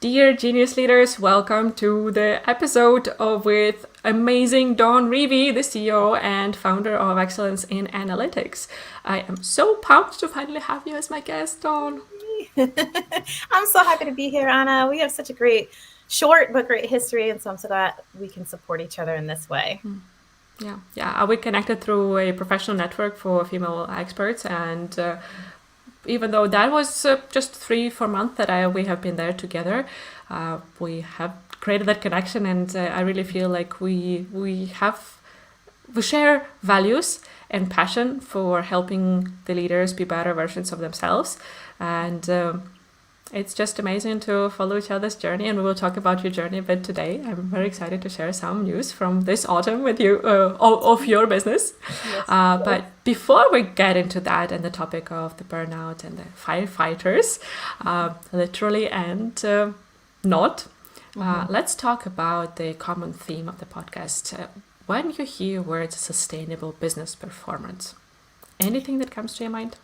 Dear Genius Leaders, welcome to the episode with amazing Dawn Reeby, the CEO and founder of Excellence in Analytics. I am so pumped to finally have you as my guest, Dawn. I'm so happy to be here, Anna. We have such a great, short but great history, and so I'm so glad we can support each other in this way. Yeah. We connected through a professional network for female experts, and even though that was just 3-4 months that we have been there together, we have created that connection, and I really feel like we share values and passion for helping the leaders be better versions of themselves, and it's just amazing to follow each other's journey, and we will talk about your journey a bit today. I'm very excited to share some news from this autumn with you of your business. Yes. But before we get into that and the topic of the burnout and the firefighters, literally and not, let's talk about the common theme of the podcast. When you hear words sustainable business performance, anything that comes to your mind?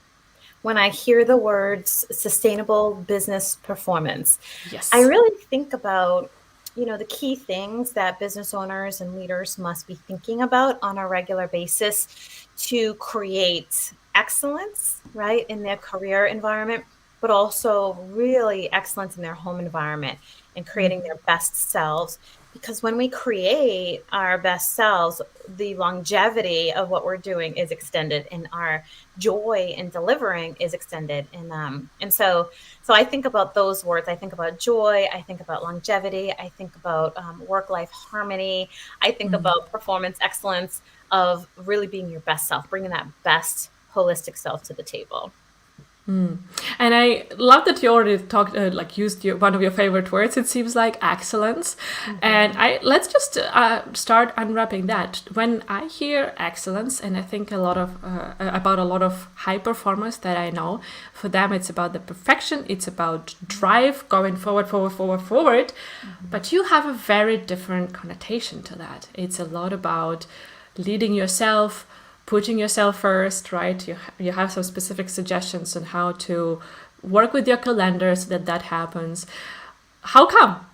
When I hear the words sustainable business performance, Yes. I really think about, the key things that business owners and leaders must be thinking about on a regular basis to create excellence, right, in their career environment, but also really excellence in their home environment and creating their best selves. Because when we create our best selves, the longevity of what we're doing is extended, and our joy in delivering is extended. And so I think about those words. I think about joy. I think about longevity. I think about work-life harmony. I think about performance excellence of really being your best self, bringing that best holistic self to the table. And I love that you already used one of your favorite words. It seems like excellence, and let's just start unwrapping that. When I hear excellence, and I think about a lot of high performers that I know, for them it's about the perfection. It's about drive, going forward. But you have a very different connotation to that. It's a lot about leading yourself, putting yourself first, right? You have some specific suggestions on how to work with your calendar so that happens. How come?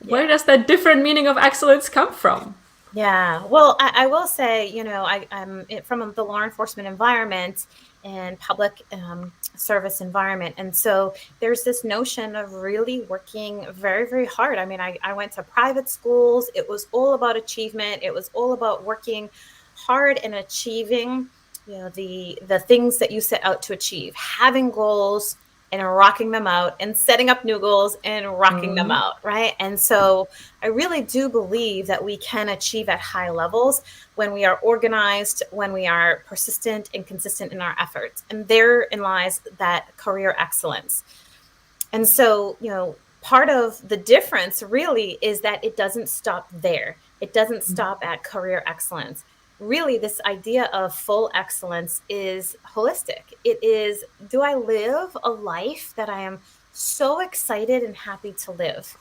Yeah. Where does that different meaning of excellence come from? Yeah, well, I will say, I'm from the law enforcement environment and public service environment. And so there's this notion of really working very, very hard. I mean, I went to private schools. It was all about achievement. It was all about working hard and achieving, the things that you set out to achieve, having goals and rocking them out, and setting up new goals and rocking them out, right? And so I really do believe that we can achieve at high levels when we are organized, when we are persistent and consistent in our efforts. And therein lies that career excellence. And so, part of the difference really is that it doesn't stop there. It doesn't stop at career excellence. Really, this idea of full excellence is holistic. It is, do I live a life that I am so excited and happy to live?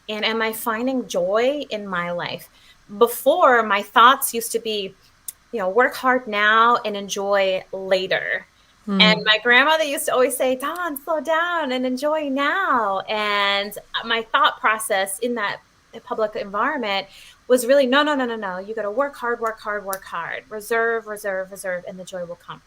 And am I finding joy in my life? Before, my thoughts used to be, work hard now and enjoy later. And my grandmother used to always say, Dawn, slow down and enjoy now. And my thought process in that public environment was really, no. You got to work hard, reserve, and the joy will come.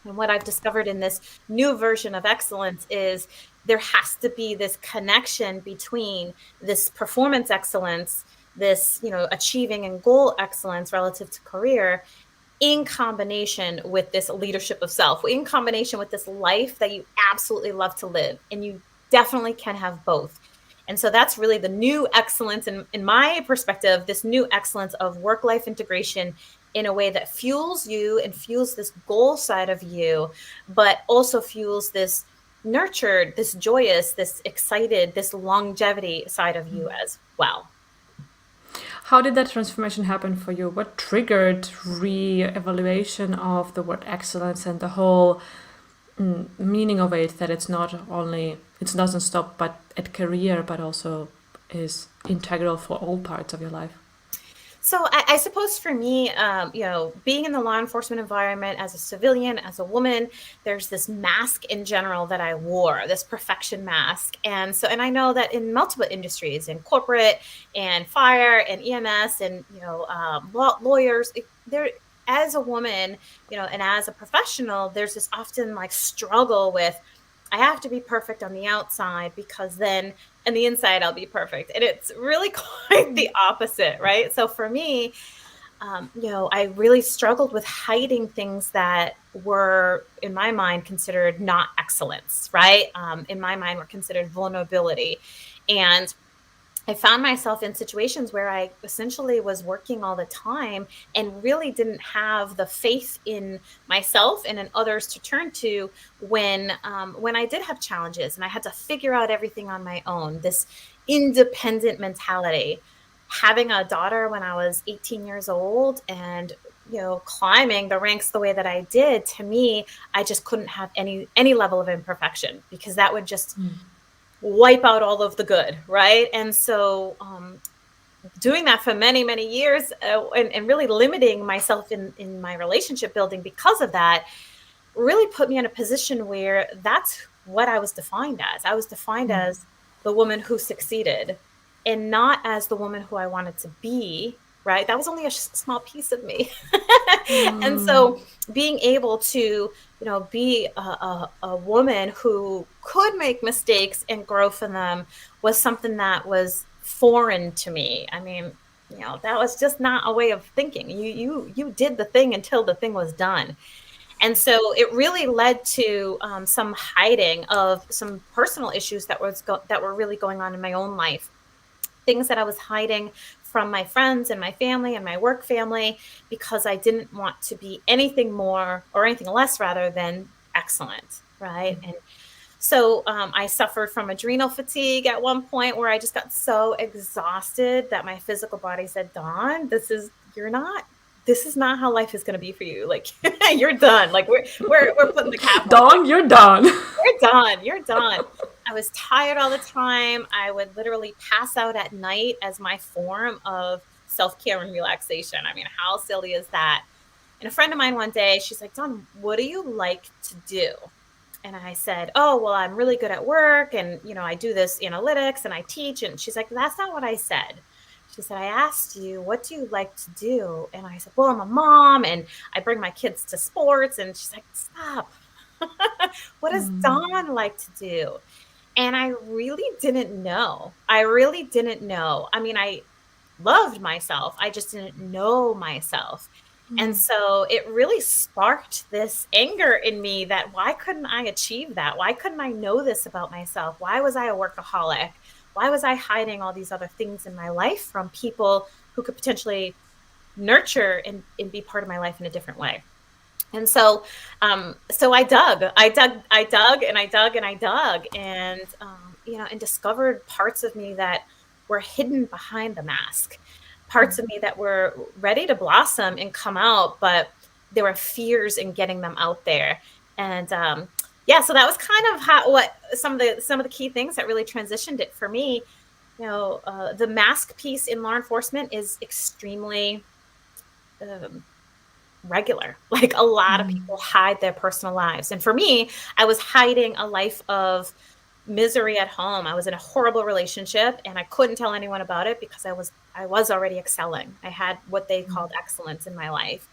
And what I've discovered in this new version of excellence is there has to be this connection between this performance excellence, this, achieving and goal excellence relative to career, in combination with this leadership of self, in combination with this life that you absolutely love to live. And you definitely can have both. And so that's really the new excellence, in my perspective, this new excellence of work-life integration in a way that fuels you and fuels this goal side of you, but also fuels this nurtured, this joyous, this excited, this longevity side of you as well. How did that transformation happen for you? What triggered re-evaluation of the word excellence and the whole meaning of it, that it doesn't stop but at career, but also is integral for all parts of your life? So I suppose for me, being in the law enforcement environment as a civilian, as a woman, there's this mask in general that I wore, this perfection mask. And I know that in multiple industries, in corporate and fire and EMS and, lawyers, there, as a woman, and as a professional, there's this often like struggle with, I have to be perfect on the outside because then and the inside I'll be perfect. And it's really quite the opposite, right? So for me, I really struggled with hiding things that were, in my mind, considered not excellence, right? In my mind, were considered vulnerability. And I found myself in situations where I essentially was working all the time and really didn't have the faith in myself and in others to turn to when I did have challenges and I had to figure out everything on my own. This independent mentality. Having a daughter when I was 18 years old and climbing the ranks the way that I did, to me, I just couldn't have any level of imperfection because that would just wipe out all of the good, right? And so doing that for many, many years and really limiting myself in my relationship building because of that really put me in a position where that's what I was defined as. I was defined as the woman who succeeded and not as the woman who I wanted to be, right? That was only a small piece of me. And so being able to, be a woman who could make mistakes and grow from them was something that was foreign to me. I mean, that was just not a way of thinking. You did the thing until the thing was done. And so it really led to some hiding of some personal issues that were really going on in my own life. Things that I was hiding from my friends and my family and my work family because I didn't want to be anything more or anything less rather than excellent, right? And so I suffered from adrenal fatigue at one point where I just got so exhausted that my physical body said, Dawn, this is not how life is going to be for you. Like, you're done. Like we're putting the cap on. Dawn, you're done. You're done. I was tired all the time. I would literally pass out at night as my form of self-care and relaxation. I mean, how silly is that? And a friend of mine one day, she's like, Dawn, what do you like to do? And I said, oh, well, I'm really good at work. And, I do this analytics and I teach. And she's like, that's not what I said. She said, I asked you, what do you like to do? And I said, well, I'm a mom and I bring my kids to sports. And she's like, stop. What does Dawn like to do? And I really didn't know. I mean, I loved myself. I just didn't know myself. And so it really sparked this anger in me that why couldn't I achieve that? Why couldn't I know this about myself? Why was I a workaholic? Why was I hiding all these other things in my life from people who could potentially nurture and be part of my life in a different way? And so I dug and discovered parts of me that were hidden behind the mask, parts of me that were ready to blossom and come out, but there were fears in getting them out there. And so that was kind of what some of the key things that really transitioned it for me. The mask piece in law enforcement is extremely regular. Like a lot of people hide their personal lives. And for me, I was hiding a life of misery at home. I was in a horrible relationship and I couldn't tell anyone about it because I was already excelling. I had what they called excellence in my life.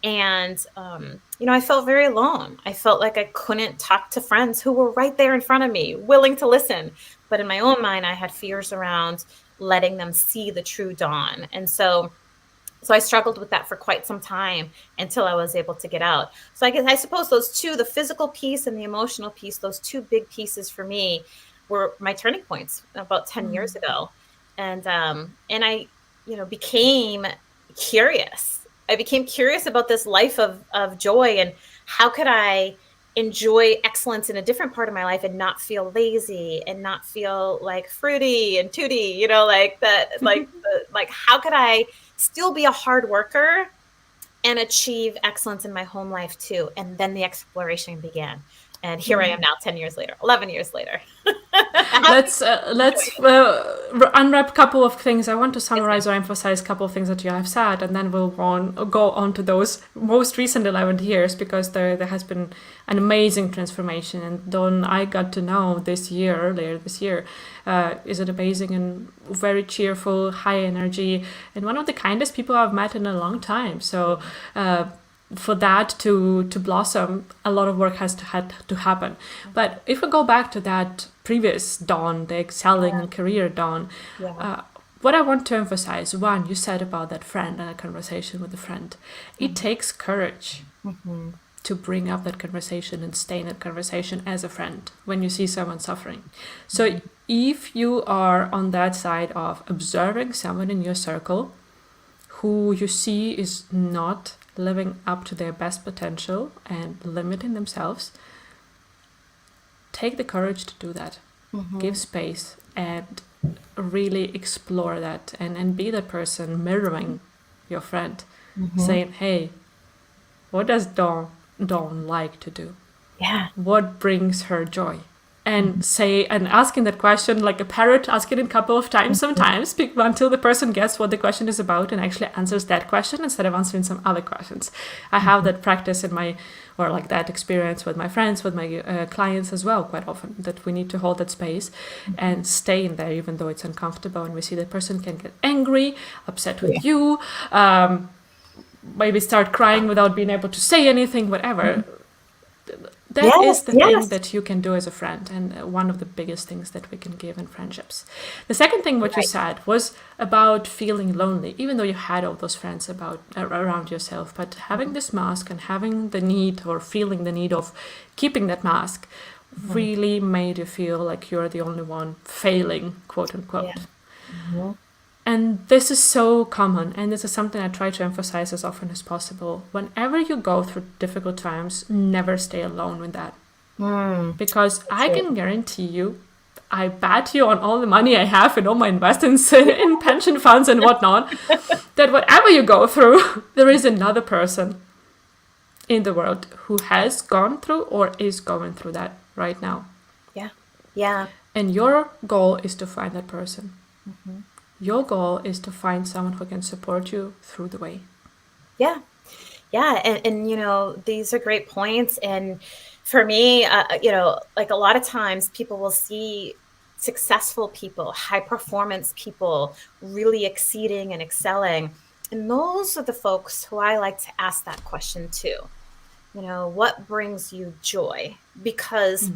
And, I felt very alone. I felt like I couldn't talk to friends who were right there in front of me, willing to listen. But in my own mind, I had fears around letting them see the true Dawn. And so I struggled with that for quite some time until I was able to get out. So I suppose those two, the physical piece and the emotional piece, those two big pieces for me were my turning points about 10 years ago. And I, became curious. I became curious about this life of joy and how could I enjoy excellence in a different part of my life and not feel lazy and not feel like fruity and tooty, like that, like how could I still be a hard worker and achieve excellence in my home life too? And then the exploration began. And here I am now 10 years later, 11 years later. let's unwrap a couple of things. I want to summarize or emphasize a couple of things that you have said, and then we'll go on to those most recent 11 years, because there has been an amazing transformation. And Dawn, I got to know earlier this year, is an amazing and very cheerful, high energy, and one of the kindest people I've met in a long time. So for that to blossom, a lot of work had to happen. But if we go back to that previous Dawn, the excelling career Dawn, what I want to emphasize, one, you said about that friend and a conversation with a friend. It takes courage to bring up that conversation and stay in that conversation as a friend when you see someone suffering. So if you are on that side of observing someone in your circle who you see is not living up to their best potential and limiting themselves, take the courage to do that. Give space and really explore that, and be the person mirroring your friend, saying, hey, what does Dawn like to do? What brings her joy? And asking that question like a parrot, ask it a couple of times sometimes, until the person gets what the question is about and actually answers that question instead of answering some other questions. I have that practice that experience with my friends, with my clients as well, quite often, that we need to hold that space and stay in there even though it's uncomfortable, and we see the person can get angry, upset with you, maybe start crying without being able to say anything, whatever. That is the thing that you can do as a friend, and one of the biggest things that we can give in friendships. The second thing what you said was about feeling lonely, even though you had all those friends around yourself, but having this mask and having the need or feeling the need of keeping that mask really made you feel like you're the only one failing, quote unquote. And this is so common, and this is something I try to emphasize as often as possible. Whenever you go through difficult times, never stay alone with that. Because I can guarantee you, I bet you on all the money I have and all my investments in pension funds and whatnot, that whatever you go through, there is another person in the world who has gone through or is going through that right now. And your goal is to find that person. Your goal is to find someone who can support you through the way. And these are great points. And for me, like a lot of times people will see successful people, high performance people, really exceeding and excelling. And those are the folks who I like to ask that question to. What brings you joy? Because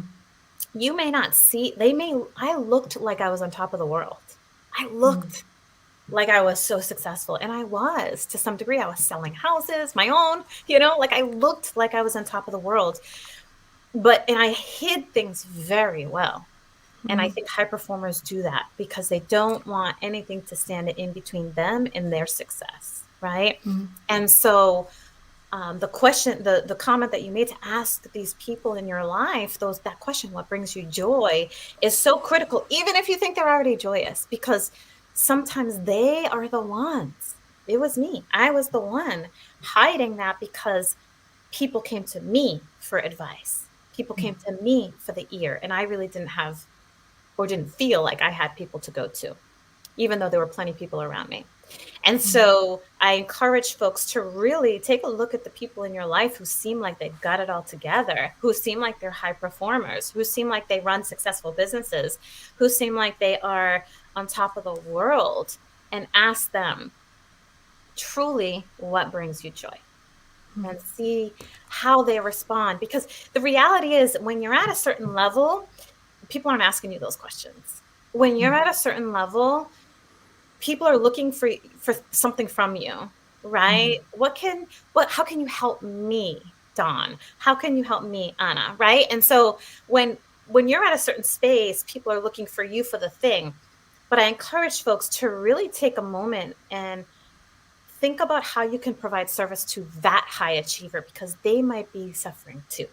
you may not see, I looked like I was on top of the world. I looked like I was so successful, and I was to some degree. I was selling houses, my own, like I looked like I was on top of the world, and I hid things very well. And I think high performers do that because they don't want anything to stand in between them and their success, right? And so the question, the comment that you made to ask these people in your life, that question, what brings you joy, is so critical, even if you think they're already joyous, because sometimes they are the ones. It was me. I was the one hiding that because people came to me for advice. People came to me for the ear, and I really didn't have or didn't feel like I had people to go to, even though there were plenty of people around me. And so I encourage folks to really take a look at the people in your life who seem like they've got it all together, who seem like they're high performers, who seem like they run successful businesses, who seem like they are on top of the world, and ask them truly what brings you joy, and see how they respond. Because the reality is, when you're at a certain level, people aren't asking you those questions. When you're at a certain level, people are looking for something from you, right? How can you help me, Dawn? How can you help me, Anna? Right? And so when you're at a certain space, people are looking for you for the thing. But I encourage folks to really take a moment and think about how you can provide service to that high achiever, because they might be suffering too.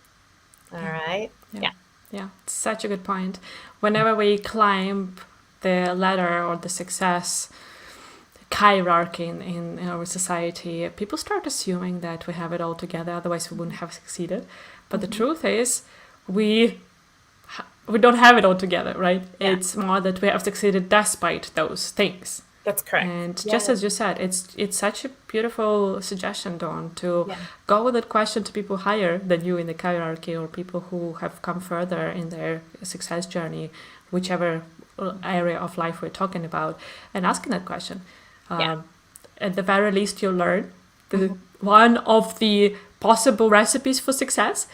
All right? Yeah, such a good point. Whenever we climb the ladder or the success hierarchy in our society, people start assuming that we have it all together, otherwise we wouldn't have succeeded. But the truth is, we we don't have it all together, right? Yeah. It's more that we have succeeded despite those things. That's correct. And just as you said, it's such a beautiful suggestion, Dawn, to go with that question to people higher than you in the hierarchy, or people who have come further in their success journey, whichever area of life we're talking about, and asking that question. At the very least, you'll learn one of the possible recipes for success,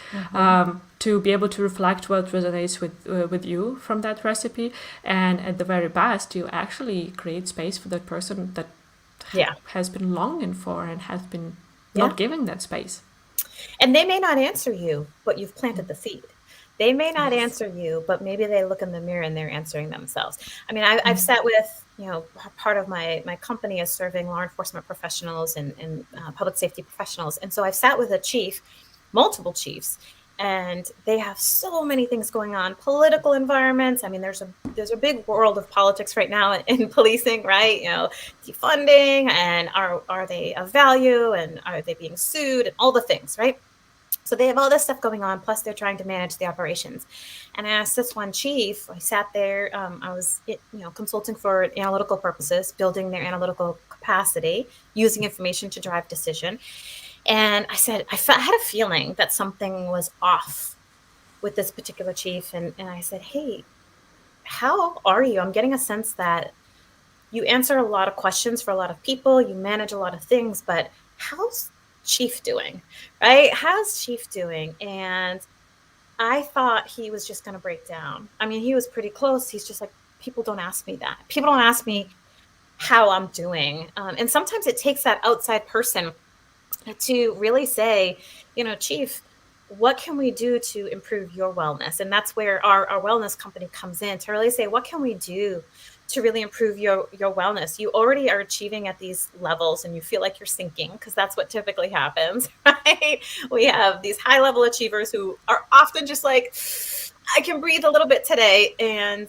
to be able to reflect what resonates with you from that recipe, and at the very best, you actually create space for that person that has been longing for and has been not giving that space. And they may not answer you, but you've planted the seed. They may not answer you, but maybe they look in the mirror and they're answering themselves. I mean, I've sat with, part of my company is serving law enforcement professionals and public safety professionals. And so I've sat with a chief, multiple chiefs, and they have so many things going on, political environments. I mean, there's a big world of politics right now in policing, right? Defunding, and are they of value, and are they being sued, and all the things, right? So they have all this stuff going on, plus they're trying to manage the operations. And I asked this one chief, I sat there, I was consulting for analytical purposes, building their analytical capacity, using information to drive decision. And I said, I had a feeling that something was off with this particular chief. And I said, hey, how are you? I'm getting a sense that you answer a lot of questions for a lot of people, you manage a lot of things, but how's Chief doing, right? How's Chief doing? And I thought he was just going to break down. I mean, he was pretty close. He's just like, people don't ask me that. People don't ask me how I'm doing. And sometimes it takes that outside person to really say, Chief, what can we do to improve your wellness? And that's where our wellness company comes in, to really say, what can we do to really improve your wellness? You already are achieving at these levels and you feel like you're sinking, because that's what typically happens, right? We have these high level achievers who are often just like, I can breathe a little bit today. And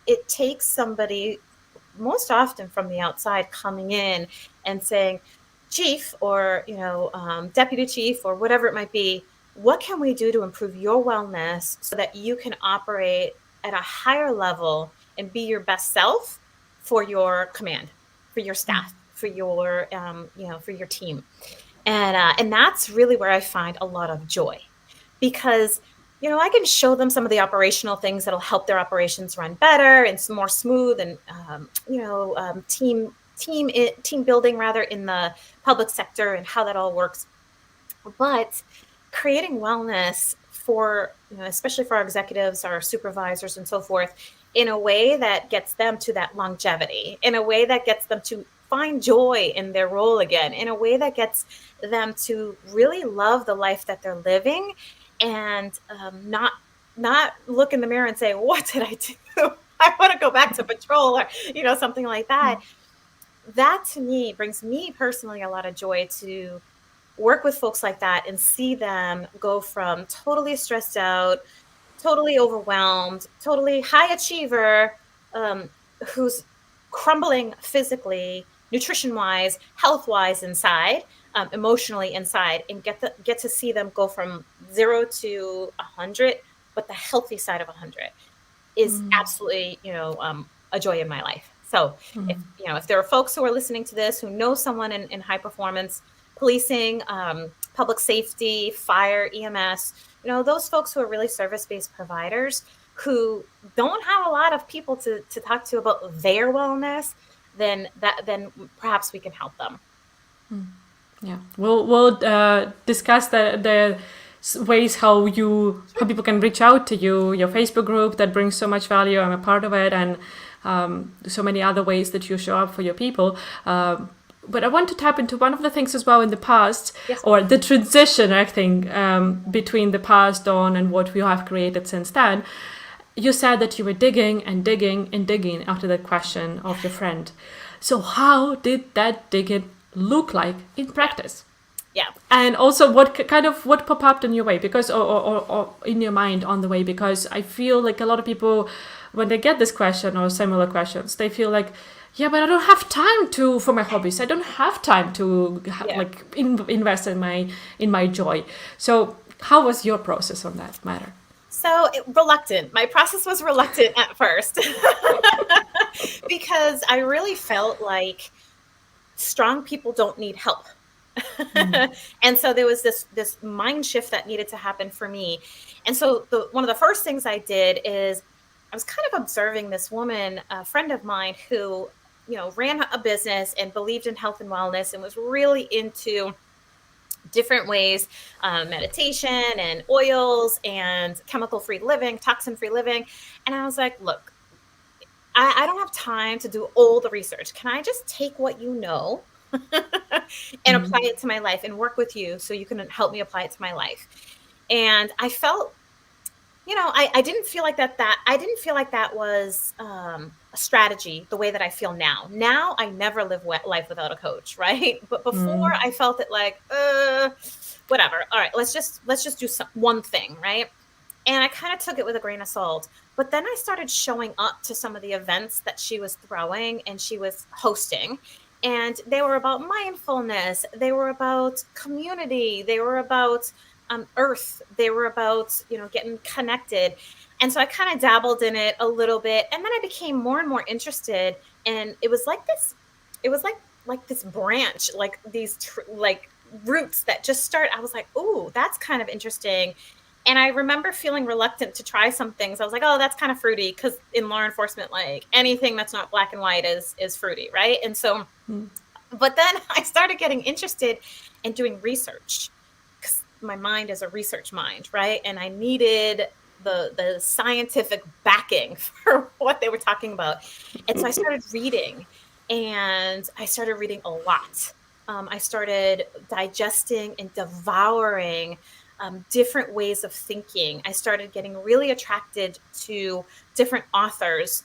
it takes somebody, most often from the outside, coming in and saying, Chief, or Deputy Chief, or whatever it might be, what can we do to improve your wellness so that you can operate at a higher level and be your best self for your command, for your staff, for your for your team? And that's really where I find a lot of joy, because I can show them some of the operational things that'll help their operations run better and more smooth, and team building rather in the public sector and how that all works. But creating wellness for, especially for our executives, our supervisors, and so forth, in a way that gets them to that longevity, in a way that gets them to find joy in their role again, in a way that gets them to really love the life that they're living, and not look in the mirror and say, what did I do? I want to go back to patrol, or something like that. That to me brings me personally a lot of joy, to work with folks like that and see them go from totally stressed out, totally overwhelmed, totally high achiever, who's crumbling physically, nutrition-wise, health-wise inside, emotionally inside, and get to see them go from 0 to 100, but the healthy side of 100 is absolutely, a joy in my life. So if there are folks who are listening to this who know someone in high performance policing, public safety, fire, EMS, those folks who are really service-based providers who don't have a lot of people to talk to about their wellness, then perhaps we can help them. Yeah, we'll discuss the ways how people can reach out to you, your Facebook group that brings so much value. I'm a part of it, and so many other ways that you show up for your people. But I want to tap into one of the things as well in the past, or the transition, I think, between the past, Dawn, and what we have created since then. You said that you were digging and digging and digging after that question of your friend. So how did that digging look like in practice? Yeah. And also what popped up in your way, because or in your mind on the way, because I feel like a lot of people, when they get this question or similar questions, they feel like, yeah, but I don't have time for my hobbies. I don't have time to invest in my joy. So how was your process on that matter? Reluctant. My process was reluctant at first because I really felt like strong people don't need help. And so there was this mind shift that needed to happen for me. And so one of the first things I did is I was kind of observing this woman, a friend of mine, who, ran a business and believed in health and wellness and was really into different ways, meditation and oils and chemical-free living, toxin-free living. And I was like, look, I don't have time to do all the research. Can I just take what you know and apply it to my life and work with you so you can help me apply it to my life? And I felt, I didn't feel like I didn't feel like that was a strategy the way that I feel now. Now I never live life without a coach, right? But before I felt it like, whatever. All right, let's just do one thing, right? And I kind of took it with a grain of salt. But then I started showing up to some of the events that she was throwing and she was hosting. And they were about mindfulness. They were about community. They were about earth. They were about, getting connected. And so I kind of dabbled in it a little bit. And then I became more and more interested. And it was like this, like this branch, like these like roots that just start. I was like, ooh, that's kind of interesting. And I remember feeling reluctant to try some things. I was like, oh, that's kind of fruity, because in law enforcement, like anything that's not black and white is fruity, right? And so, but then I started getting interested in doing research, because my mind is a research mind, right? And I needed the scientific backing for what they were talking about. And so I started reading, and I started reading a lot. I started digesting and devouring different ways of thinking. I started getting really attracted to different authors,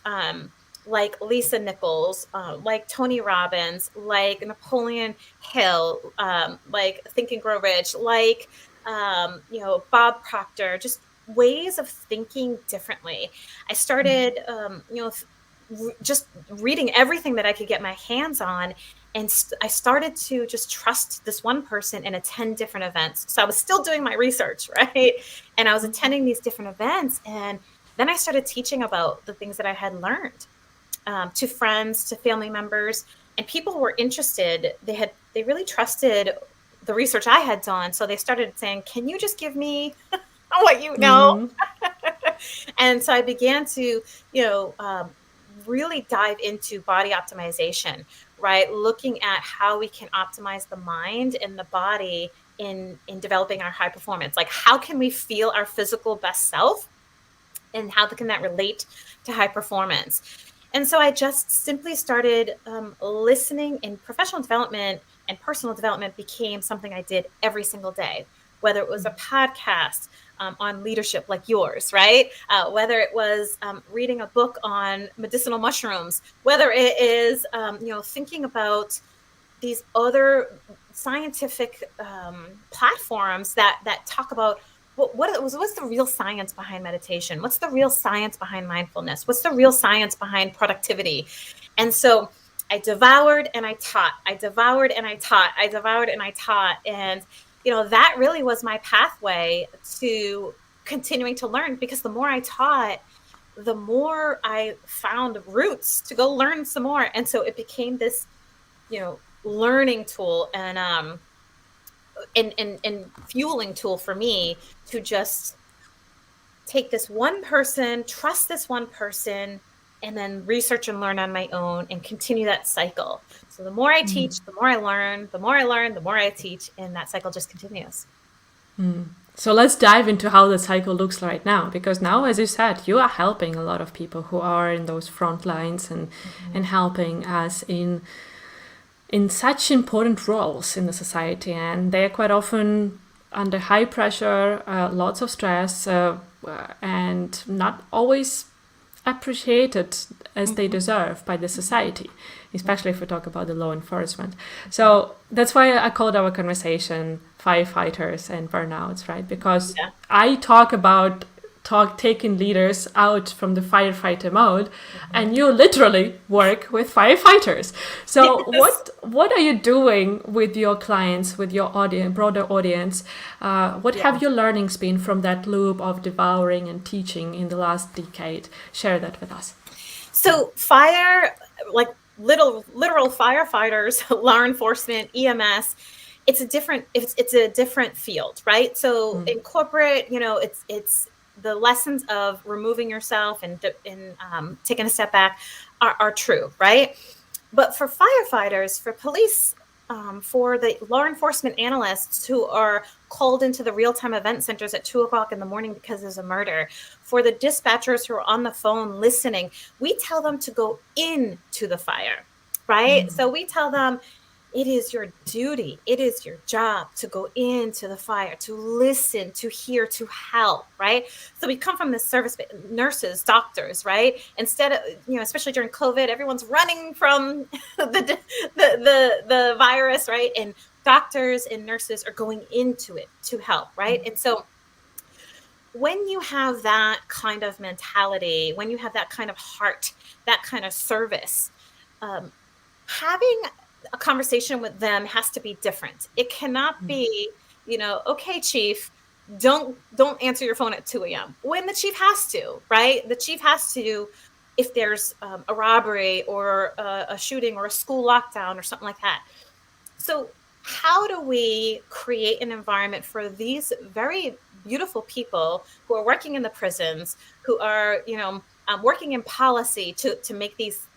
like Lisa Nichols, like Tony Robbins, like Napoleon Hill, like Think and Grow Rich, like, Bob Proctor, just ways of thinking differently. I started, just reading everything that I could get my hands on. And I started to just trust this one person and attend different events. So I was still doing my research, right? And I was attending these different events. And then I started teaching about the things that I had learned to friends, to family members, and people were interested. They really trusted the research I had done. So they started saying, can you just give me what you know? And so I began to, really dive into body optimization, right? Looking at how we can optimize the mind and the body in developing our high performance. Like, how can we feel our physical best self, and how can that relate to high performance? And so I just simply started listening, and professional development and personal development became something I did every single day, whether it was a podcast on leadership like yours, right? Whether it was reading a book on medicinal mushrooms, whether it is, thinking about these other scientific platforms that talk about what's the real science behind meditation? What's the real science behind mindfulness? What's the real science behind productivity? And so I devoured and I taught. I devoured and I taught. I devoured and I taught. And that really was my pathway to continuing to learn, because the more I taught, the more I found roots to go learn some more. And so it became this, learning tool and fueling tool for me to just take this one person, trust this one person, and then research and learn on my own and continue that cycle. So the more I teach, the more I learn, the more I learn, the more I teach, and that cycle just continues. So let's dive into how the cycle looks right now, because now, as you said, you are helping a lot of people who are in those front lines and helping us in such important roles in the society, and they are quite often under high pressure, lots of stress, and not always appreciated as they deserve by the society, especially if we talk about the law enforcement. So that's why I called our conversation Firefighters and Burnouts, right? Because I talk about taken leaders out from the firefighter mode, and you literally work with firefighters. So Yes. what are you doing with your clients, with your audience, broader audience? What Yeah. have your learnings been from that loop of devouring and teaching in the last decade? Share that with us. So fire, like literal firefighters, law enforcement, EMS, it's a different field, right? So in corporate, it's the lessons of removing yourself and taking a step back are true, right? But for firefighters, for police, for the law enforcement analysts who are called into the real-time event centers at 2 o'clock in the morning because there's a murder, for the dispatchers who are on the phone listening, we tell them to go into the fire, right? So we tell them, it is your duty, it is your job to go into the fire, to listen, to hear, to help, right? So we come from this service, nurses, doctors, right? Instead of, especially during COVID, everyone's running from the virus, right? And doctors and nurses are going into it to help, right? And so when you have that kind of mentality, when you have that kind of heart, that kind of service, having a conversation with them has to be different. It cannot be, okay, chief, don't answer your phone at 2 a.m. when the chief has to, right? The chief has to, if there's a robbery or a shooting or a school lockdown or something like that. So how do we create an environment for these very beautiful people who are working in the prisons, who are, working in policy to make these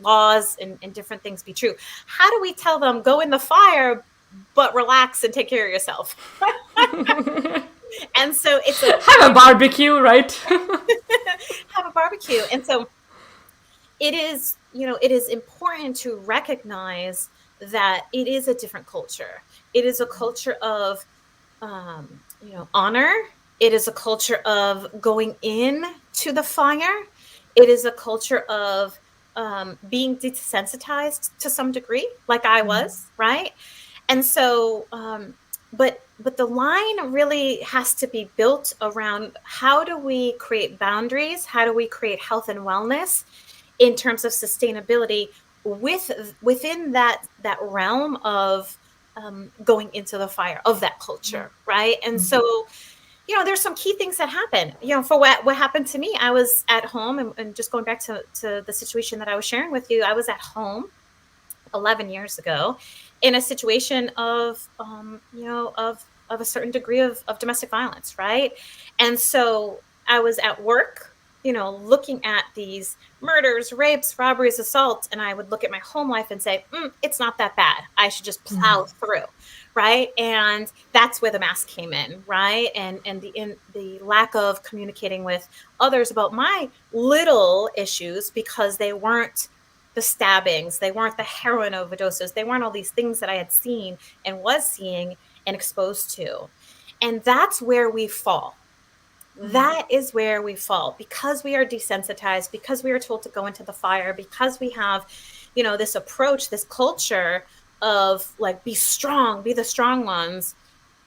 laws and different things be true? How do we tell them, go in the fire, but relax and take care of yourself? And so it's have a barbecue, right? have a barbecue. And so it is important to recognize that it is a different culture. It is a culture of, honor. It is a culture of going in to the fire. It is a culture of being desensitized to some degree, like I was, right? And so, but the line really has to be built around, how do we create boundaries? How do we create health and wellness in terms of sustainability within that realm of going into the fire of that culture, right? And so, there's some key things that happen. For what happened to me, I was at home, and just going back to the situation that I was sharing with you, I was at home 11 years ago in a situation of a certain degree of domestic violence, right? And so I was at work, looking at these murders, rapes, robberies, assaults, and I would look at my home life and say, it's not that bad. I should just plow through, right? And that's where the mask came in, right? And the lack of communicating with others about my little issues, because they weren't the stabbings, they weren't the heroin overdoses, they weren't all these things that I had seen and was seeing and exposed to. And that's where we fall. That is where we fall, because we are desensitized, because we are told to go into the fire, because we have, this approach, this culture of like, be strong, be the strong ones.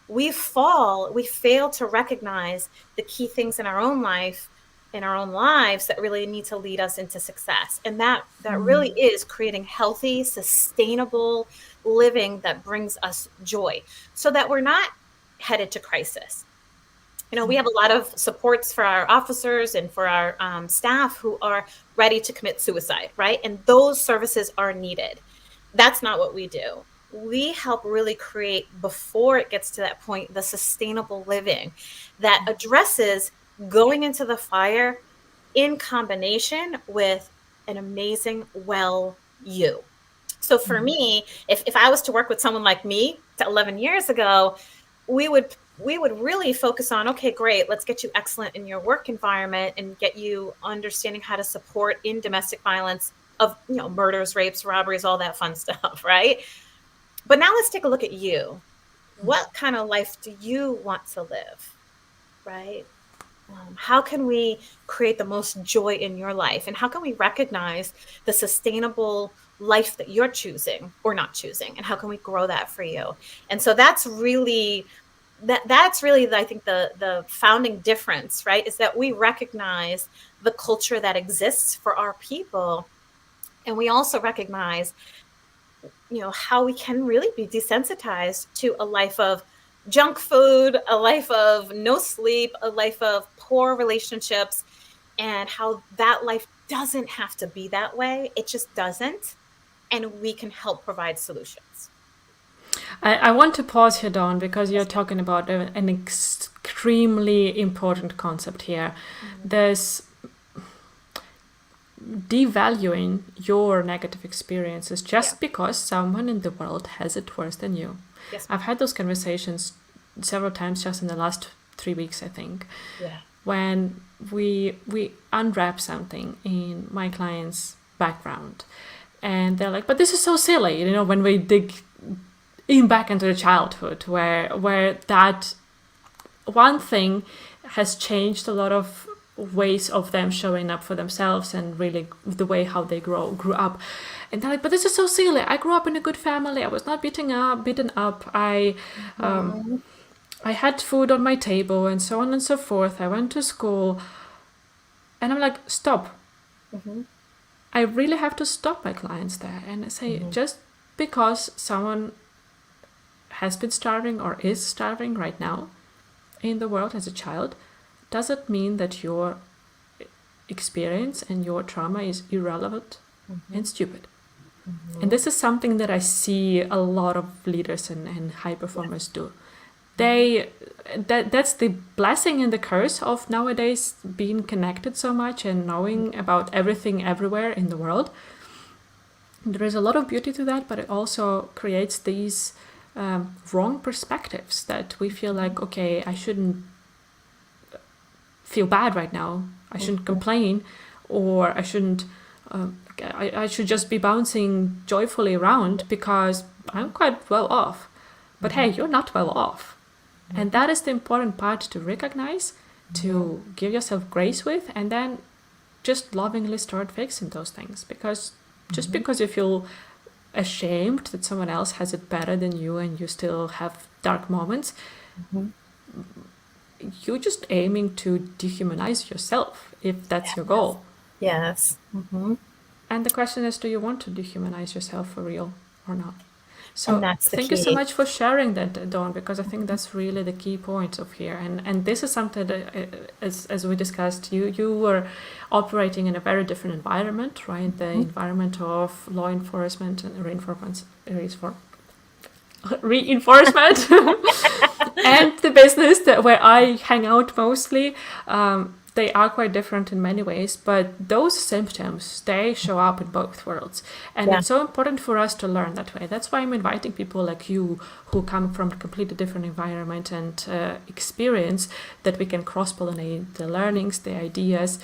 We fail to recognize the key things in our own life, in our own lives, that really need to lead us into success. And that really is creating healthy, sustainable living that brings us joy, so that we're not headed to crisis. We have a lot of supports for our officers and for our staff who are ready to commit suicide, right? And those services are needed. That's not what we do. We help really create, before it gets to that point, the sustainable living that addresses going into the fire in combination with an amazing you. So for me, if I was to work with someone like me 11 years ago, we would really focus on, okay, great, let's get you excellent in your work environment and get you understanding how to support in domestic violence of, murders, rapes, robberies, all that fun stuff, right? But now let's take a look at you. What kind of life do you want to live, right? How can we create the most joy in your life? And how can we recognize the sustainable life that you're choosing or not choosing? And how can we grow that for you? And so that's really that's really, I think, the founding difference, right? Is that we recognize the culture that exists for our people, and we also recognize, how we can really be desensitized to a life of junk food, a life of no sleep, a life of poor relationships, and how that life doesn't have to be that way. It just doesn't. And we can help provide solutions. I want to pause here, Dawn, because you're talking about an extremely important concept here. There's devaluing your negative experiences just because someone in the world has it worse than you. Yes. I've had those conversations several times just in the last 3 weeks, I think. Yeah. When we unwrap something in my client's background, and they're like, but this is so silly, when we dig in back into the childhood where that one thing has changed a lot of ways of them showing up for themselves and really the way how they grew up. And they're like, but this is so silly. I grew up in a good family. I was not beaten up. I had food on my table and so on and so forth. I went to school. And I'm like, stop. I really have to stop my clients there and say, just because someone has been starving or is starving right now in the world as a child, doesn't mean that your experience and your trauma is irrelevant and stupid. And this is something that I see a lot of leaders and high performers do. That's the blessing and the curse of nowadays being connected so much and knowing about everything everywhere in the world. There is a lot of beauty to that, but it also creates these wrong perspectives that we feel like, okay, I shouldn't feel bad right now. I shouldn't complain, or I shouldn't. I should just be bouncing joyfully around because I'm quite well off. But hey, you're not well off. And that is the important part to recognize, to give yourself grace with, and then just lovingly start fixing those things. Because just because you feel ashamed that someone else has it better than you and you still have dark moments, you're just aiming to dehumanize yourself if that's your goal. Yes. And the question is, do you want to dehumanize yourself for real or not? So thank you so key. much for sharing that, Dawn, because I think that's really the key point of here. And this is something that, as we discussed, you were operating in a very different environment, right? The environment of law enforcement and reinforcement and the business where I hang out mostly. They are quite different in many ways, but those symptoms, they show up in both worlds. And it's so important for us to learn that way. That's why I'm inviting people like you who come from a completely different environment and experience, that we can cross-pollinate the learnings, the ideas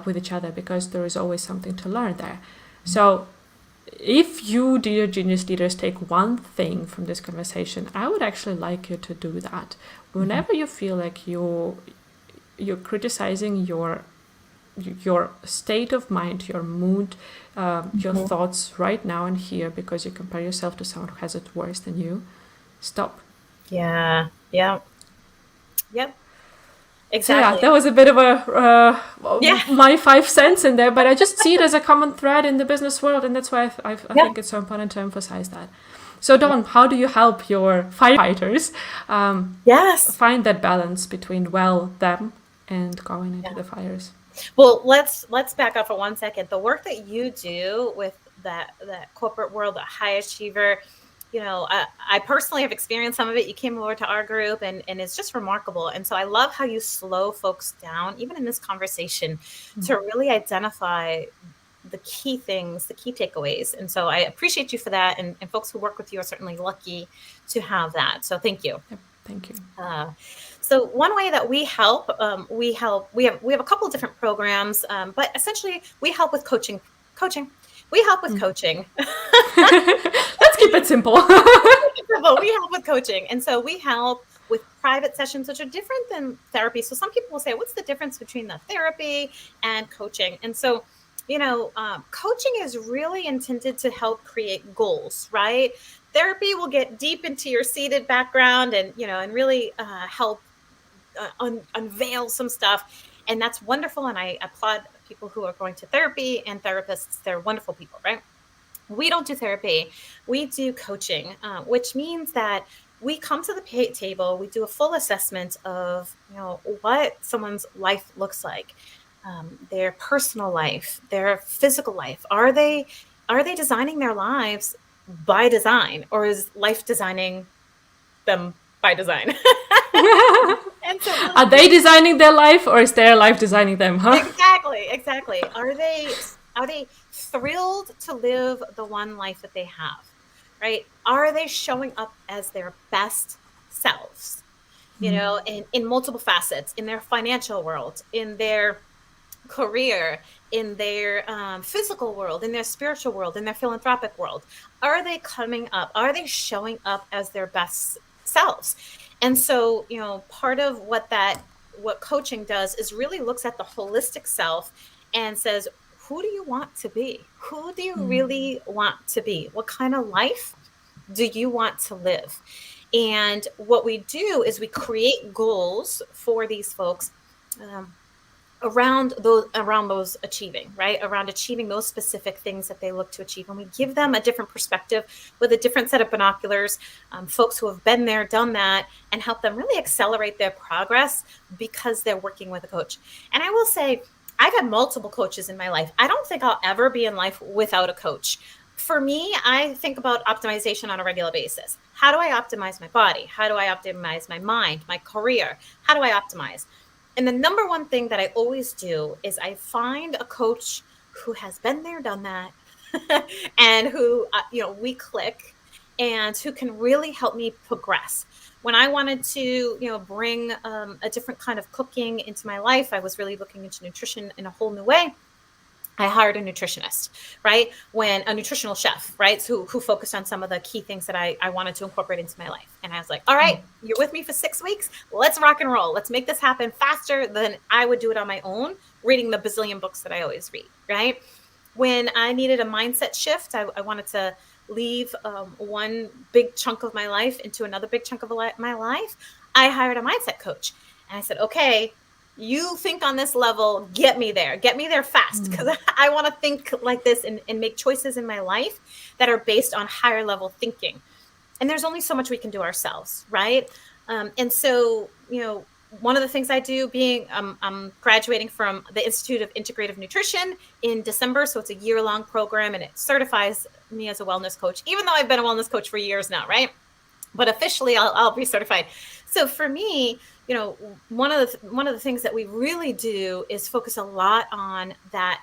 with each other, because there is always something to learn there. So if you, dear Genius Leaders, take one thing from this conversation, I would actually like you to do that. Whenever you feel like you're criticizing your state of mind, your mood, your thoughts right now and here because you compare yourself to someone who has it worse than you, stop. Yep. Exactly. So yeah, that was a bit of my 5 cents in there, but I just see it as a common thread in the business world, and that's why I think it's so important to emphasize that. So Dawn, how do you help your firefighters find that balance between them and going into the fires? Well, let's back up for 1 second. The work that you do with that corporate world, that high achiever, I personally have experienced some of it. You came over to our group, and it's just remarkable. And so I love how you slow folks down, even in this conversation, to really identify the key things, the key takeaways. And so I appreciate you for that. And folks who work with you are certainly lucky to have that. So thank you. Yep, thank you. So one way that we help, we have a couple of different programs, but essentially we help with coaching. We help with coaching. Let's keep it simple. We help with coaching. And so we help with private sessions, which are different than therapy. So some people will say, what's the difference between the therapy and coaching? And so, coaching is really intended to help create goals, right? Therapy will get deep into your seated background and, and really help unveil some stuff. And that's wonderful. And I applaud people who are going to therapy and therapists. They're wonderful people, right? We don't do therapy. We do coaching, which means that we come to the table, we do a full assessment of, what someone's life looks like, their personal life, their physical life. Are they designing their lives by design, or is life designing them by design? And so are they designing their life, or is their life designing them? Huh? Exactly. Are they thrilled to live the one life that they have, right? Are they showing up as their best selves, in multiple facets, in their financial world, in their career, in their physical world, in their spiritual world, in their philanthropic world? Are they coming up? Are they showing up as their best selves? And so, part of what coaching does is really looks at the holistic self and says, who do you want to be? Who do you really want to be? What kind of life do you want to live? And what we do is we create goals for these folks around those achieving, right? Around achieving those specific things that they look to achieve. And we give them a different perspective with a different set of binoculars, folks who have been there, done that, and help them really accelerate their progress because they're working with a coach. And I will say, I've had multiple coaches in my life. I don't think I'll ever be in life without a coach. For me, I think about optimization on a regular basis. How do I optimize my body? How do I optimize my mind, my career? How do I optimize? And the number one thing that I always do is I find a coach who has been there, done that, and who, we click, and who can really help me progress. When I wanted to, bring a different kind of cooking into my life, I was really looking into nutrition in a whole new way. I hired a nutritionist, right? A nutritional chef, right? Who focused on some of the key things that I wanted to incorporate into my life. And I was like, all right, you're with me for 6 weeks. Let's rock and roll. Let's make this happen faster than I would do it on my own, reading the bazillion books that I always read, right? When I needed a mindset shift, I wanted to leave one big chunk of my life into another big chunk of my life, I hired a mindset coach. And I said, okay, you think on this level, get me there fast, because I want to think like this and make choices in my life that are based on higher level thinking. And there's only so much we can do ourselves, right? And so, one of the things I do, I'm graduating from the Institute of Integrative Nutrition in December. So it's a year-long program, and it certifies me as a wellness coach, even though I've been a wellness coach for years now, right? But officially I'll be certified. So for me, one of the things that we really do is focus a lot on that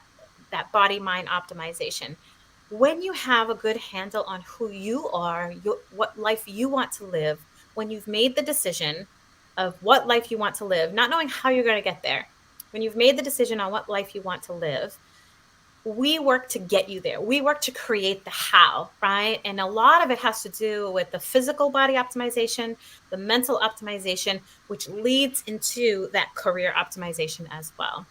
body mind optimization. When you have a good handle on who you are, what life you want to live, when you've made the decision of what life you want to live, not knowing how you're going to get there, when you've made the decision on what life you want to live, we work to get you there. We work to create the how, right? And a lot of it has to do with the physical body optimization, the mental optimization, which leads into that career optimization as well.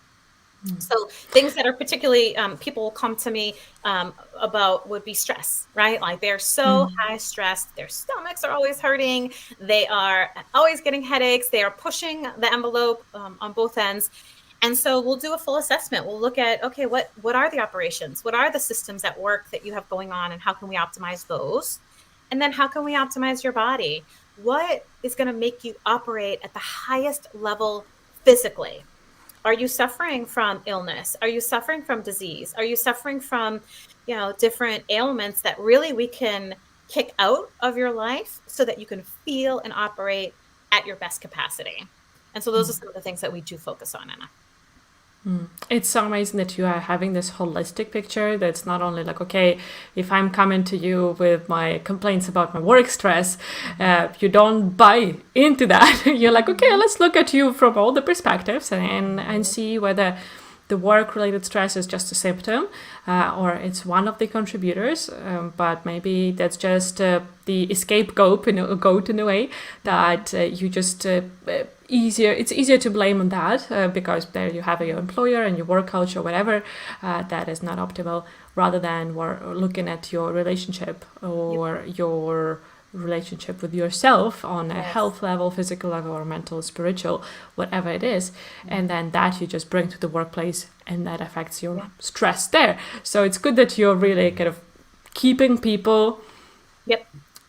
So things that are particularly, people will come to me about would be stress, right? Like they're so high stressed, their stomachs are always hurting, they are always getting headaches, they are pushing the envelope on both ends. And so we'll do a full assessment. We'll look at, okay, what are the operations? What are the systems at work that you have going on, and how can we optimize those? And then how can we optimize your body? What is going to make you operate at the highest level physically? Are you suffering from illness? Are you suffering from disease? Are you suffering from, different ailments that really we can kick out of your life so that you can feel and operate at your best capacity? And so those are some of the things that we do focus on, Anna. It's so amazing that you are having this holistic picture that's not only like, okay, if I'm coming to you with my complaints about my work stress, you don't buy into that. You're like, okay, let's look at you from all the perspectives and see whether the work-related stress is just a symptom, or it's one of the contributors, but maybe that's just the escape goat in a way that you just it's easier to blame on that because there you have your employer and your work culture, whatever, that is not optimal, rather than looking at your relationship or your relationship with yourself on a health level, physical level, or mental, spiritual, whatever it is, and then that you just bring to the workplace, and that affects your stress there. So it's good that you're really kind of keeping people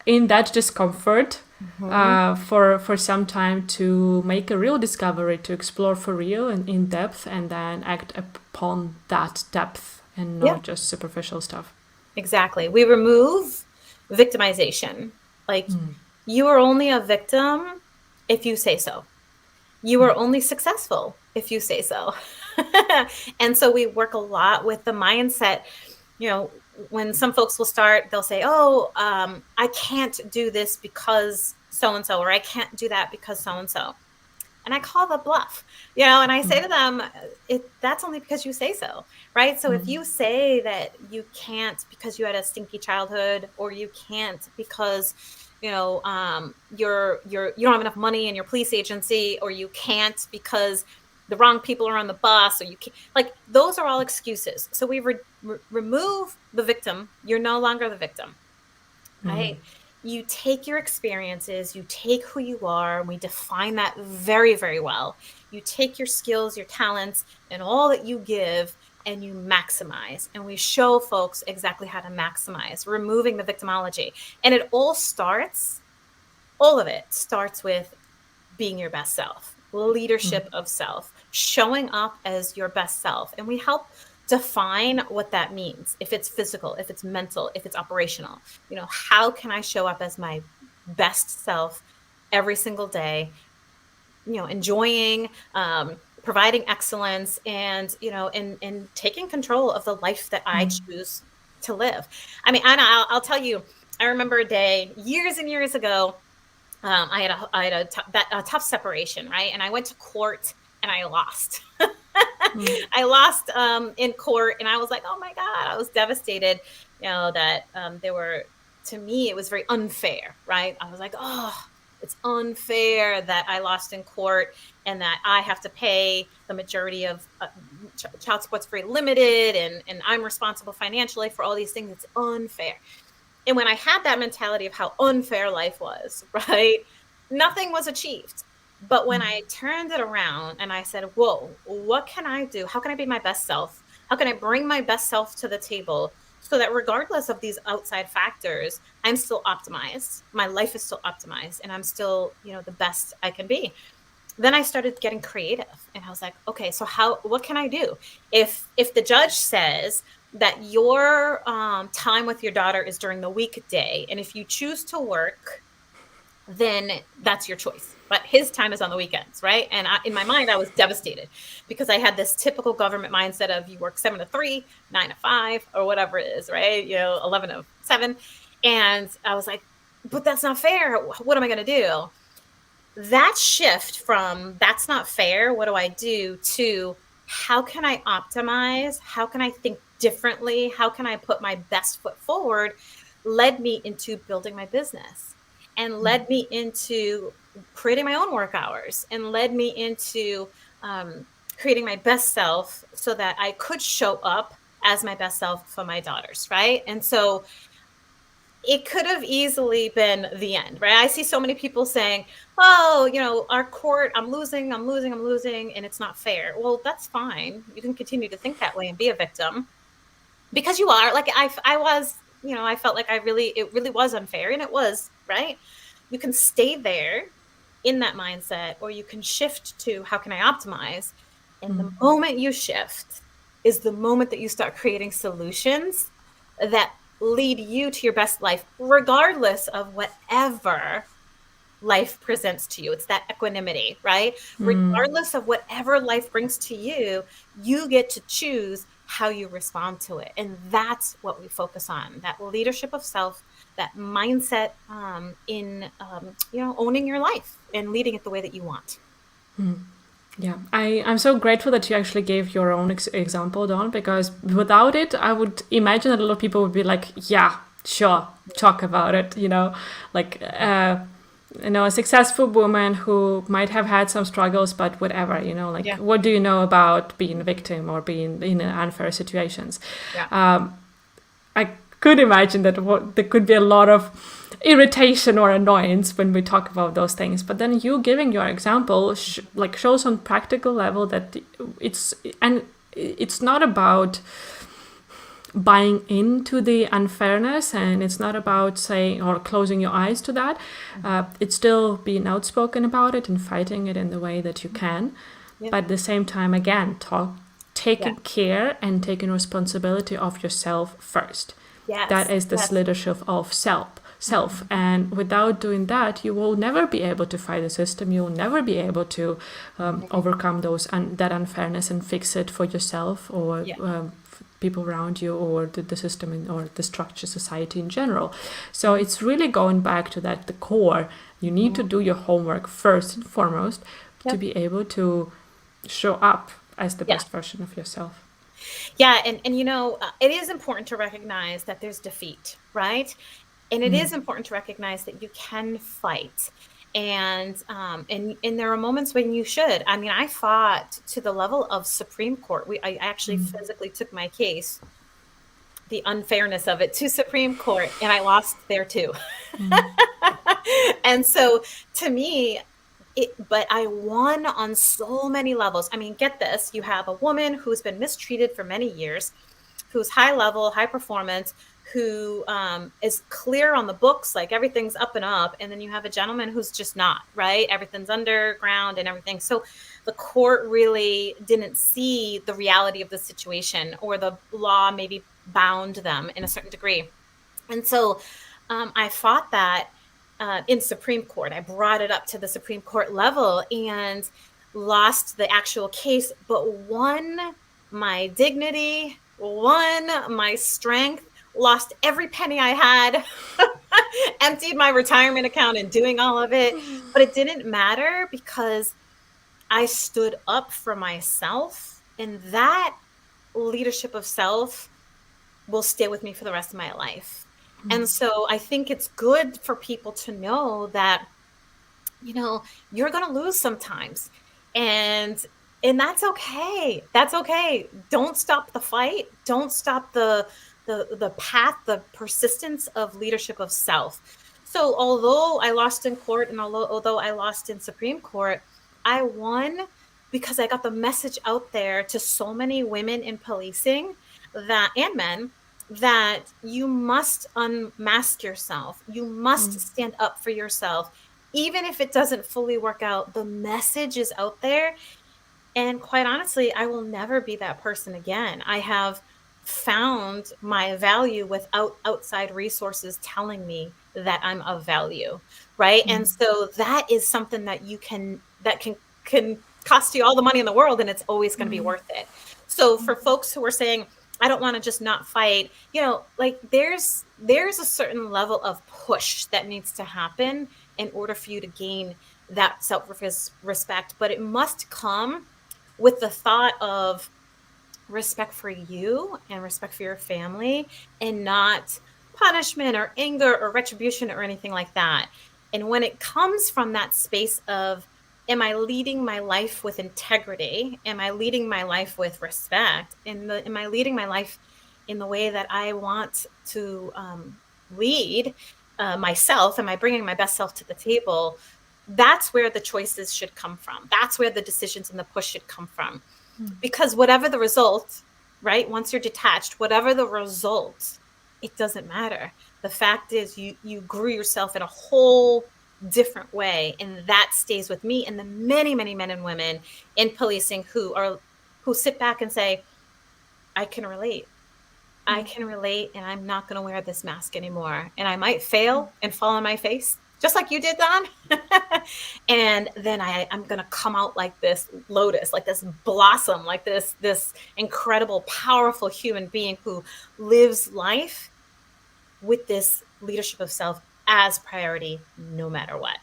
in that discomfort for some time to make a real discovery, to explore for real and in depth, and then act upon that depth and not just superficial stuff. Exactly. We remove victimization. Like, you are only a victim if you say so. You are only successful if you say so. And so we work a lot with the mindset. You know, when some folks will start, they'll say, oh, I can't do this because so-and-so, or I can't do that because so-and-so. And I call the bluff, you know, and I say to them, that's only because you say so, right? So if you say that you can't because you had a stinky childhood, or you can't because, you know, you don't have enough money in your police agency, or you can't because the wrong people are on the bus, or you can't, like, those are all excuses. So we remove the victim. You're no longer the victim, right? You take your experiences, you take who you are, and we define that very, very well. You take your skills, your talents, and all that you give, and you maximize. And we show folks exactly how to maximize, removing the victimology. And it all of it starts with being your best self, leadership of self, showing up as your best self. And we help define what that means. If it's physical, if it's mental, if it's operational, you know, how can I show up as my best self every single day, you know, enjoying, providing excellence, and, you know, and taking control of the life that I choose to live. I mean, Anna, I'll tell you, I remember a day years and years ago, I had a tough separation, right? And I went to court and I lost. I lost in court, and I was like, oh my God, I was devastated, you know, that to me, it was very unfair, right? I was like, oh, it's unfair that I lost in court and that I have to pay the majority of child support's very limited, and I'm responsible financially for all these things. It's unfair. And when I had that mentality of how unfair life was, right, nothing was achieved. But when I turned it around and I said, whoa, what can I do? How can I be my best self? How can I bring my best self to the table so that regardless of these outside factors, I'm still optimized. My life is still optimized, and I'm still, you know, the best I can be. Then I started getting creative, and I was like, okay, so what can I do? If the judge says that your time with your daughter is during the weekday, and if you choose to work, then that's your choice. But his time is on the weekends, right? And in my mind, I was devastated because I had this typical government mindset of you work 7 to 3, 9 to 5, or whatever it is, right? You know, 11 to 7. And I was like, but that's not fair. What am I going to do? That shift from that's not fair, what do I do, to how can I optimize? How can I think differently? How can I put my best foot forward? Led me into building my business, and led me into creating my own work hours, and led me into creating my best self so that I could show up as my best self for my daughters, right? And so it could have easily been the end, right? I see so many people saying, oh, you know, our court, I'm losing, and it's not fair. Well, that's fine. You can continue to think that way and be a victim, because you are. Like I was, you know, I felt like it really was unfair, and it was, right? You can stay there in that mindset, or you can shift to how can I optimize? And the moment you shift is the moment that you start creating solutions that lead you to your best life, regardless of whatever life presents to you. It's that equanimity, right? Regardless of whatever life brings to you, you get to choose how you respond to it. And that's what we focus on, that leadership of self, that mindset in, you know, owning your life and leading it the way that you want. Yeah, I'm so grateful that you actually gave your own example, Dawn, because without it, I would imagine that a lot of people would be like, yeah, sure, talk about it, like, a successful woman who might have had some struggles, but whatever, like, Yeah. what do you know about being a victim or being in unfair situations? Yeah. I could imagine that there could be a lot of irritation or annoyance when we talk about those things. But then you giving your example shows on practical level that it's not about buying into the unfairness, and it's not about saying or closing your eyes to that. It's still being outspoken about it and fighting it in the way that you can. Yeah. But at the same time, again, taking Yeah. care and taking responsibility of yourself first. Yes. That is this Yes. leadership of self. And without doing that, you will never be able to fight the system. You will never be able to overcome that unfairness and fix it for yourself or Yeah. people around you or the system or the structure, society in general. So it's really going back to that, the core. You need to do your homework first and foremost to be able to show up as the Yeah. best version of yourself. Yeah, and it is important to recognize that there's defeat, right? And it is important to recognize that you can fight. And there are moments when you should. I mean, I fought to the level of Supreme Court. I actually physically took my case, the unfairness of it, to Supreme Court, and I lost there too. And so to me, but I won on so many levels. I mean, get this, you have a woman who's been mistreated for many years, who's high level, high performance, who is clear on the books, like everything's up and up. And then you have a gentleman who's just not, right? Everything's underground and everything. So the court really didn't see the reality of the situation, or the law maybe bound them in a certain degree. And so I fought that in Supreme Court. I brought it up to the Supreme Court level and lost the actual case, but won my dignity, won my strength, lost every penny I had, emptied my retirement account in doing all of it. But it didn't matter because I stood up for myself, and that leadership of self will stay with me for the rest of my life. And so I think it's good for people to know that, you're going to lose sometimes. And that's okay. That's okay. Don't stop the fight. Don't stop the path, the persistence of leadership of self. So although I lost in court, and although I lost in Supreme Court, I won because I got the message out there to so many women in policing and men, that you must unmask yourself. You must stand up for yourself. Even if it doesn't fully work out, the message is out there. And quite honestly, I will never be that person again. I have found my value without outside resources telling me that I'm of value, right? And so that is something that can cost you all the money in the world, and it's always going to be worth it. So for folks who are saying, I don't want to just not fight, like there's a certain level of push that needs to happen in order for you to gain that self-respect, but it must come with the thought of respect for you and respect for your family, and not punishment or anger or retribution or anything like that. And when it comes from that space of, am I leading my life with integrity? Am I leading my life with respect? Am I leading my life in the way that I want to lead myself? Am I bringing my best self to the table? That's where the choices should come from. That's where the decisions and the push should come from. Because whatever the result, right? Once you're detached, whatever the result, it doesn't matter. The fact is you grew yourself in a whole different way, and that stays with me and the many, many men and women in policing who sit back and say, I can relate. I can relate, and I'm not going to wear this mask anymore. And I might fail and fall on my face, just like you did, Dawn. And then I'm going to come out like this lotus, like this blossom, like this incredible, powerful human being who lives life with this leadership of self as priority, no matter what.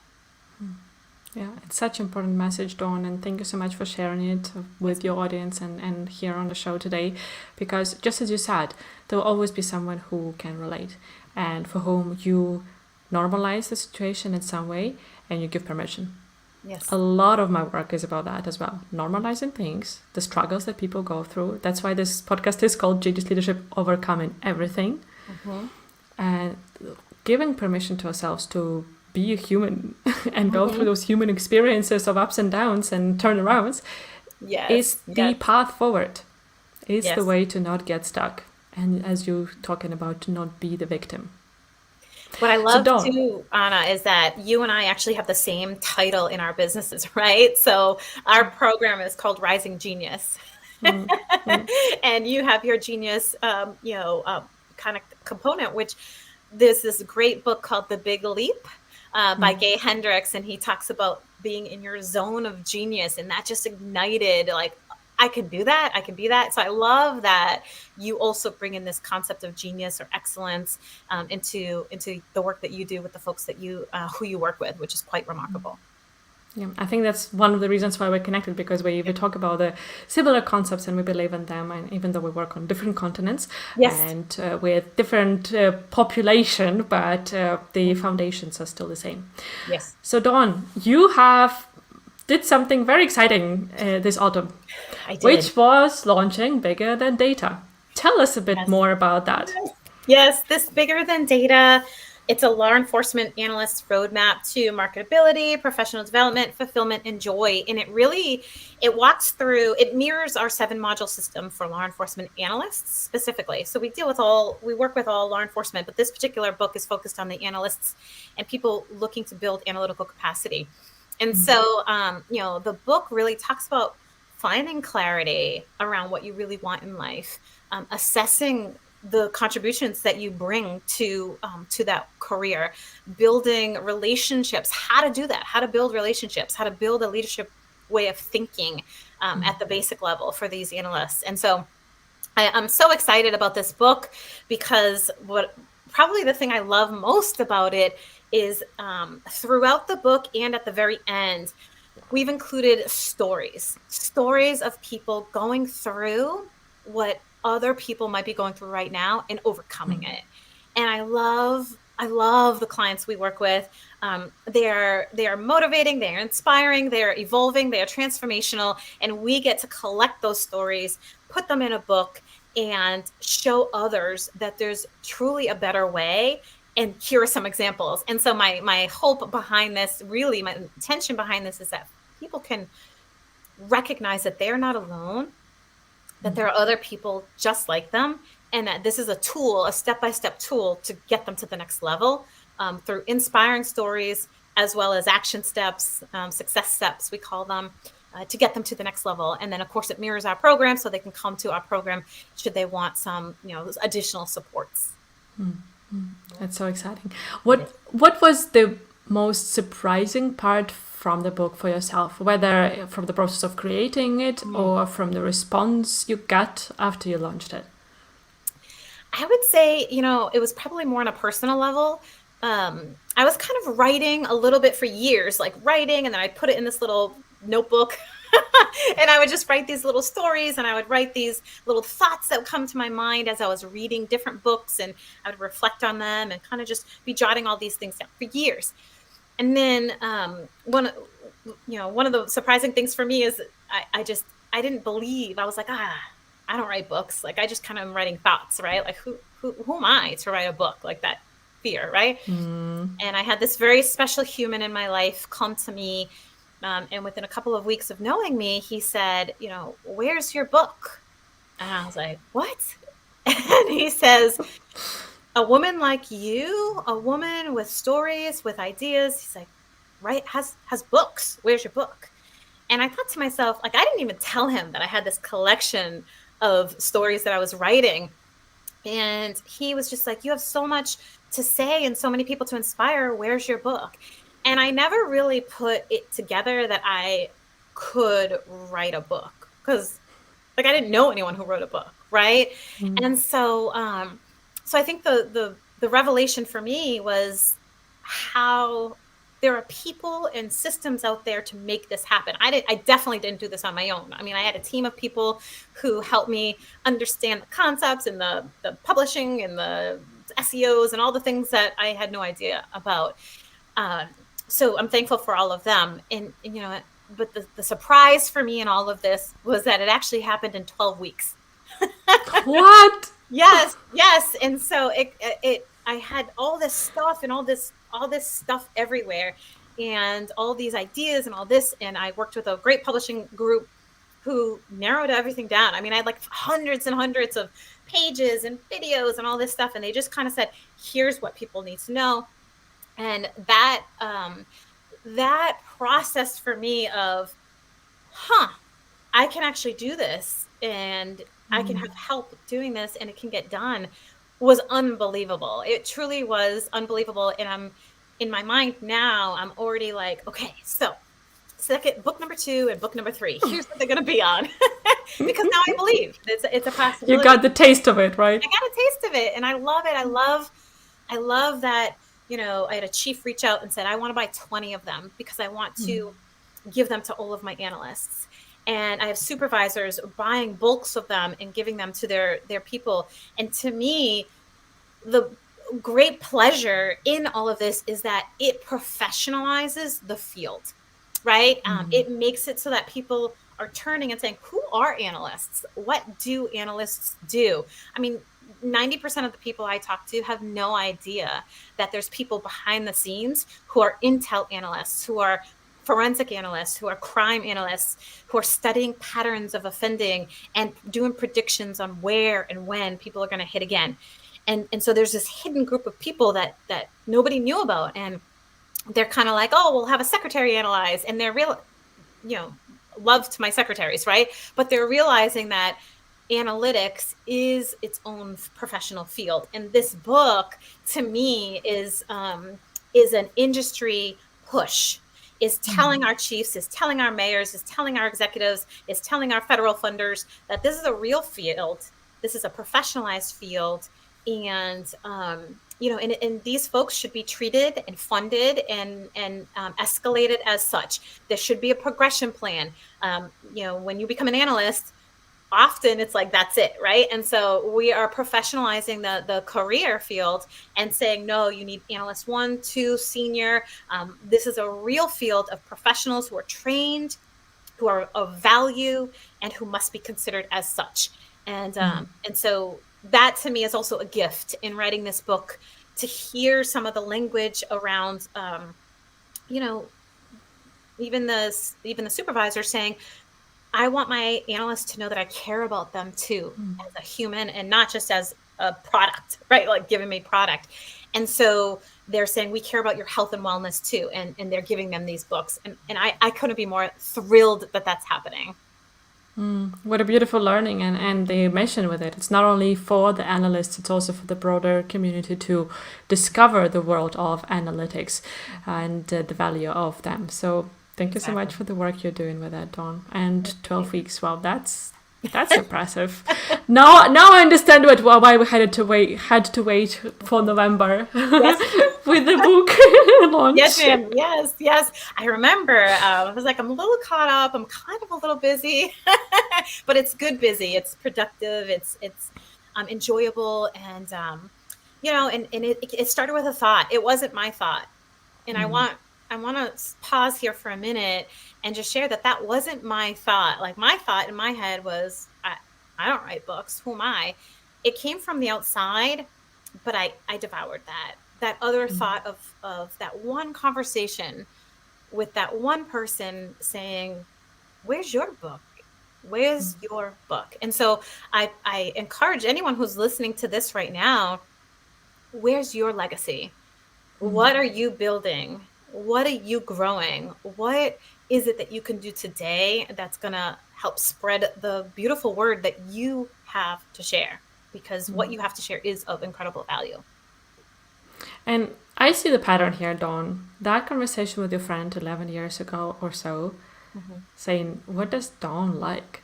Yeah, it's such an important message, Dawn, and thank you so much for sharing it with your audience and here on the show today. Because just as you said, there will always be someone who can relate and for whom you normalize the situation in some way and you give permission. Yes. A lot of my work is about that as well. Normalizing things, the struggles that people go through. That's why this podcast is called Genius Leadership Overcoming Everything. Mm-hmm. And giving permission to ourselves to be a human and go through those human experiences of ups and downs and turnarounds is the path forward. Is the way to not get stuck. And as you're talking about, to not be the victim. What I love too, Anna, is that you and I actually have the same title in our businesses, right? So our program is called Rising Genius. And you have your genius, kind of component, which there's this great book called The Big Leap by Gay Hendricks. And he talks about being in your zone of genius. And that just ignited like, I can do that. I can be that. So I love that you also bring in this concept of genius or excellence into the work that you do with the folks that you who you work with, which is quite remarkable. Yeah, I think that's one of the reasons why we're connected, because we talk about the similar concepts and we believe in them, and even though we work on different continents and with different population, but the foundations are still the same. Yes. So Dawn, you did something very exciting this autumn, which was launching Bigger Than Data. Tell us a bit more about that. Yes, this Bigger Than Data, it's a law enforcement analyst roadmap to marketability, professional development, fulfillment, and joy. And it walks through, it mirrors our 7-module system for law enforcement analysts specifically. So we work with all law enforcement, but this particular book is focused on the analysts and people looking to build analytical capacity. And so, the book really talks about finding clarity around what you really want in life, assessing the contributions that you bring to that career, building relationships, how to do that, how to build relationships, how to build a leadership way of thinking at the basic level for these analysts. And so I'm so excited about this book because probably the thing I love most about it is throughout the book and at the very end, we've included stories of people going through what other people might be going through right now and overcoming it. And I love the clients we work with. They are motivating, they are inspiring, they are evolving, they are transformational, and we get to collect those stories, put them in a book, and show others that there's truly a better way. And here are some examples. And so my hope behind this, really my intention behind this, is that people can recognize that they're not alone, that there are other people just like them, and that this is a tool, a step-by-step tool to get them to the next level through inspiring stories, as well as action steps, success steps, we call them, to get them to the next level. And then, of course, it mirrors our program, so they can come to our program should they want some, additional supports. That's so exciting. What was the most surprising part from the book for yourself, whether from the process of creating it or from the response you got after you launched it? I would say, it was probably more on a personal level. I was kind of writing a little bit for years, and then I'd put it in this little notebook and I would just write these little stories, and I would write these little thoughts that would come to my mind as I was reading different books, and I would reflect on them and kind of just be jotting all these things down for years. And then one of the surprising things for me is I didn't believe. I was like, I don't write books. I just kind of am writing thoughts, right? Like who am I to write a book? Like that fear, right? And I had this very special human in my life come to me, and within a couple of weeks of knowing me, he said, where's your book? And I was like, what? And he says, a woman like you, a woman with stories, with ideas, he's like, right, has books. Where's your book? And I thought to myself, I didn't even tell him that I had this collection of stories that I was writing. And he was just like, you have so much to say and so many people to inspire. Where's your book? And I never really put it together that I could write a book, because I didn't know anyone who wrote a book, right? And so I think the revelation for me was how there are people and systems out there to make this happen. I definitely didn't do this on my own. I mean, I had a team of people who helped me understand the concepts and the publishing and the SEOs and all the things that I had no idea about. So I'm thankful for all of them. And you know, but the surprise for me in all of this was that it actually happened in 12 weeks. What? Yes. And so I had all this stuff and all this stuff everywhere, and all these ideas and all this. And I worked with a great publishing group who narrowed everything down. I mean, I had like hundreds and hundreds of pages and videos and all this stuff. And they just kind of said, here's what people need to know. And that process for me of, I can actually do this, and I can have help doing this, and it can get done, was unbelievable. It truly was unbelievable. And I'm in my mind now, I'm already like, okay, so book number 2 and book number 3, here's what they're going to be on. Because now I believe it's a possibility. You got the taste of it, right? I got a taste of it, and I love it. I love that, you know, I had a chief reach out and said, I want to buy 20 of them because I want to give them to all of my analysts. And I have supervisors buying bulks of them and giving them to their people. And to me, the great pleasure in all of this is that it professionalizes the field, right? It makes it so that people are turning and saying, who are analysts? What do analysts do? I mean, 90% of the people I talk to have no idea that there's people behind the scenes who are intel analysts, who are forensic analysts, who are crime analysts, who are studying patterns of offending and doing predictions on where and when people are going to hit again. And so there's this hidden group of people that nobody knew about. And they're kind of like, oh, we'll have a secretary analyze. And they're real, you know, love to my secretaries, right? But they're realizing that analytics is its own professional field. And this book, to me, is an industry push, is telling our chiefs, is telling our mayors, is telling our executives, is telling our federal funders that this is a real field. This is a professionalized field. And, you know, and these folks should be treated and funded and escalated as such. There should be a progression plan. You know, when you become an analyst, often it's like, that's it, right? And so we are professionalizing the career field and saying, no, you need analyst 1, 2, senior. This is a real field of professionals who are trained, who are of value, and who must be considered as such. And so that to me is also a gift in writing this book, to hear some of the language around, you know, even the supervisor saying, I want my analysts to know that I care about them too, as a human, and not just as a product, right? Like giving me product. And so they're saying, we care about your health and wellness too. And they're giving them these books. And I couldn't be more thrilled that that's happening. What a beautiful learning. And the mission with it, it's not only for the analysts, it's also for the broader community to discover the world of analytics and the value of them. So thank you so much for the work you're doing with that, Dawn. And 12 weeks, well, that's impressive. Now I understand why we had to wait for November with the book launch. Yes, ma'am. Yes. I remember. I was like, I'm a little caught up. I'm kind of a little busy, but it's good busy. It's productive. It's enjoyable, and you know, and it started with a thought. It wasn't my thought, and I want to pause here for a minute and just share that wasn't my thought. Like, my thought in my head was, I don't write books. Who am I? It came from the outside, but I devoured that other thought of that one conversation with that one person saying, where's your book? Where's your book? And so I encourage anyone who's listening to this right now, where's your legacy? What are you building? What are you growing? What is it that you can do today that's going to help spread the beautiful word that you have to share? Because what you have to share is of incredible value. And I see the pattern here, Dawn. That conversation with your friend 11 years ago or so, saying, what does Dawn like?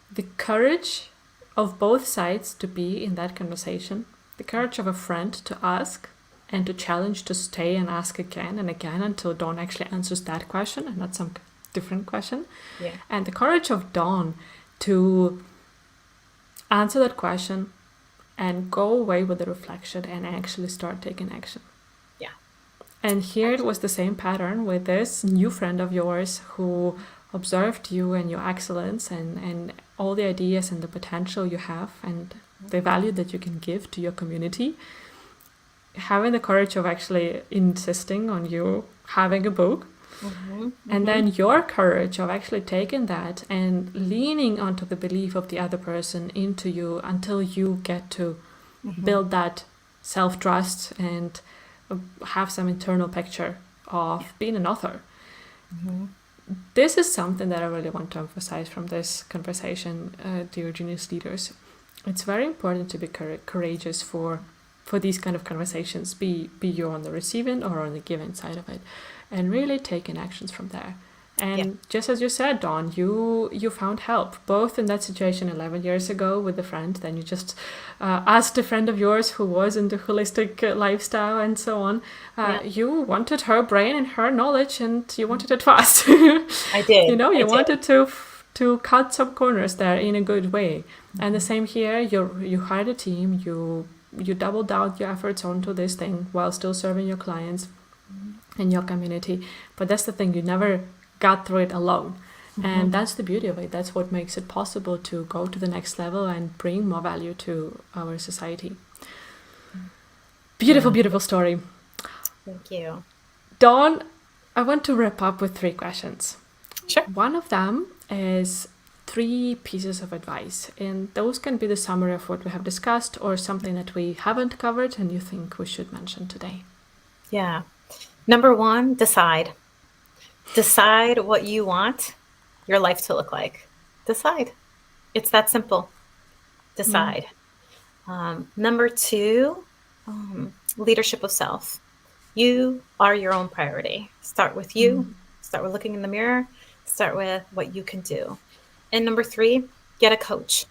The courage of both sides to be in that conversation, the courage of a friend to ask, and to challenge to stay and ask again and again until Dawn actually answers that question and not some different question. Yeah. And the courage of Dawn to answer that question and go away with the reflection and actually start taking action. Yeah. And here it was the same pattern with this new friend of yours who observed you and your excellence and all the ideas and the potential you have and the value that you can give to your community. Having the courage of actually insisting on you having a book. And then your courage of actually taking that and leaning onto the belief of the other person into you until you get to build that self-trust and have some internal picture of being an author. This is something that I really want to emphasize from this conversation, dear genius leaders. It's very important to be courageous for these kind of conversations, be you on the receiving or on the giving side of it, and really taking actions from there. And just as you said, Dawn, you found help, both in that situation 11 years ago with a friend, then you just asked a friend of yours who was into holistic lifestyle and so on. You wanted her brain and her knowledge, and you wanted it fast. I did. You wanted to cut some corners there in a good way. And the same here, you hired a team, you doubled down your efforts onto this thing while still serving your clients and your community. But that's the thing, you never got through it alone. And that's the beauty of it. That's what makes it possible to go to the next level and bring more value to our society. Beautiful, beautiful story. Thank you. Dawn, I want to wrap up with 3 questions. Sure. One of them is 3 pieces of advice, and those can be the summary of what we have discussed or something that we haven't covered and you think we should mention today. Yeah. Number 1, decide. Decide what you want your life to look like. Decide. It's that simple. Decide. Number 2, leadership of self. You are your own priority. Start with you. Start with looking in the mirror. Start with what you can do. And number 3, get a coach.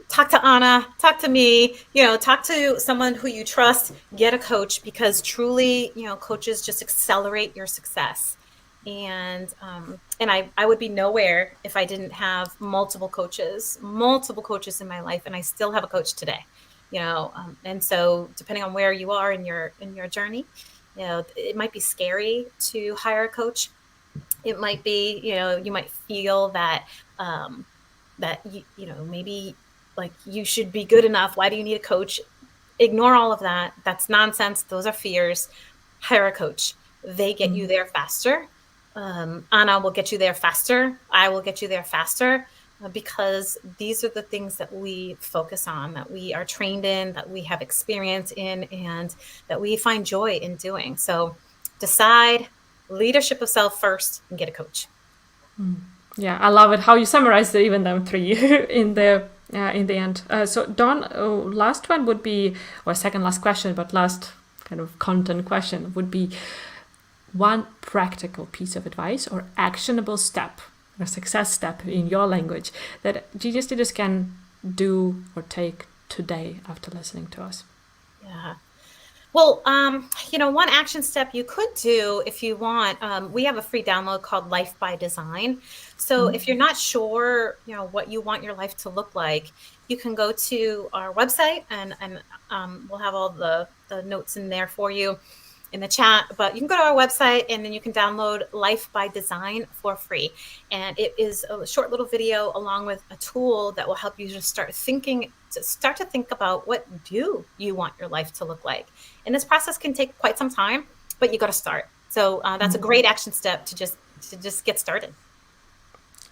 Talk to Anna, talk to me, talk to someone who you trust, get a coach, because truly, coaches just accelerate your success. And I would be nowhere if I didn't have multiple coaches in my life, and I still have a coach today, and so depending on where you are in your journey, it might be scary to hire a coach. It might be, you might feel that, maybe like you should be good enough. Why do you need a coach? Ignore all of that. That's nonsense. Those are fears. Hire a coach. They get you there faster. Anna will get you there faster. I will get you there faster, because these are the things that we focus on, that we are trained in, that we have experience in, and that we find joy in doing. So decide, leadership of self first, and get a coach. Yeah, I love it how you summarized even them 3 in the end. So Dawn, last one would be, or second last question, but last kind of content question would be one practical piece of advice or actionable step or success step in your language that genius leaders can do or take today after listening to us. Yeah. Well, one action step you could do if you want, we have a free download called Life by Design. So if you're not sure, what you want your life to look like, you can go to our website and we'll have all the notes in there for you in the chat, but you can go to our website and then you can download Life by Design for free. And it is a short little video along with a tool that will help you to start to think about what do you want your life to look like. And this process can take quite some time, but you got to start. So that's a great action step to just get started.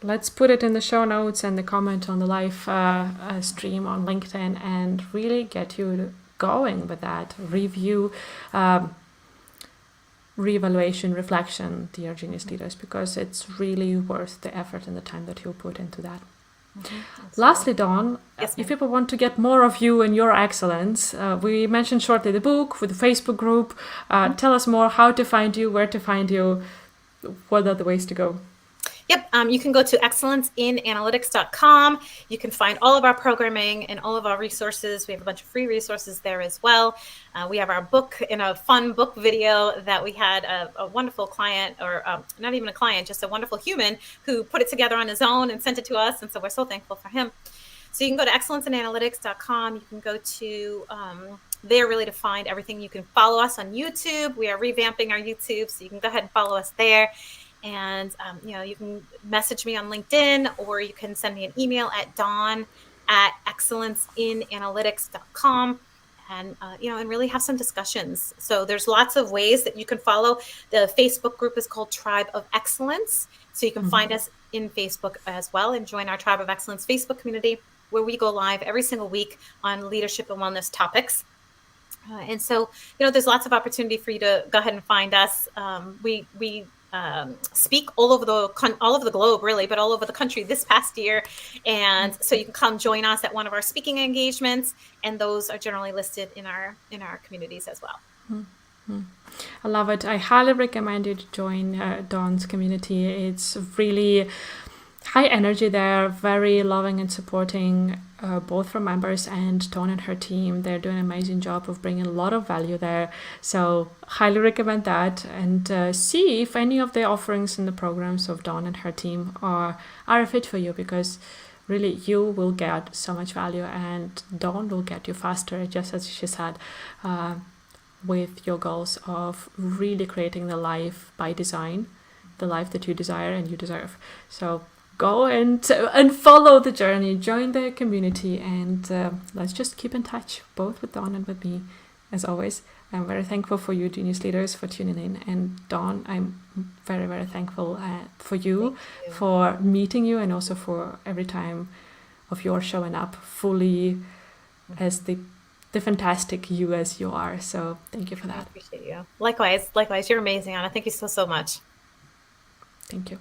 Let's put it in the show notes and the comment on the live stream on LinkedIn and really get you going with that review, reevaluation, reflection, dear genius leaders, because it's really worth the effort and the time that you'll put into that. Lastly, Dawn, Yes, if people want to get more of you and your excellence, we mentioned shortly the book with the Facebook group. Tell us more, how to find you, where to find you, what are the ways to go? Yep. You can go to excellenceinanalytics.com. You can find all of our programming and all of our resources. We have a bunch of free resources there as well. We have our book in a fun book video that we had a wonderful client, or not even a client, just a wonderful human who put it together on his own and sent it to us. And so we're so thankful for him. So you can go to excellenceinanalytics.com. You can go to there really to find everything. You can follow us on YouTube. We are revamping our YouTube, so you can go ahead and follow us there. And, you can message me on LinkedIn, or you can send me an email at dawn@excellenceinanalytics.com. And, and really have some discussions. So there's lots of ways that you can follow. The Facebook group is called Tribe of Excellence. So you can find us in Facebook as well and join our Tribe of Excellence Facebook community, where we go live every single week on leadership and wellness topics. And so, there's lots of opportunity for you to go ahead and find us. We speak all over the globe, really, but all over the country this past year. And so you can come join us at one of our speaking engagements, and those are generally listed in our communities as well. I love it. I highly recommend you to join Dawn's community. It's really high energy there, very loving and supporting, both from members and Dawn and her team. They're doing an amazing job of bringing a lot of value there. So highly recommend that, and see if any of the offerings in the programs of Dawn and her team are a fit for you, because really you will get so much value, and Dawn will get you faster, just as she said, with your goals of really creating the life by design, the life that you desire and you deserve. So go and follow the journey, join the community, and let's just keep in touch, both with Dawn and with me. As always, I'm very thankful for you, Genius Leaders, for tuning in. And Dawn, I'm very, very thankful for you, for meeting you, and also for every time of your showing up fully as the fantastic you as you are. So thank you for that. I appreciate you. Likewise, you're amazing, Anna. Thank you so much. Thank you.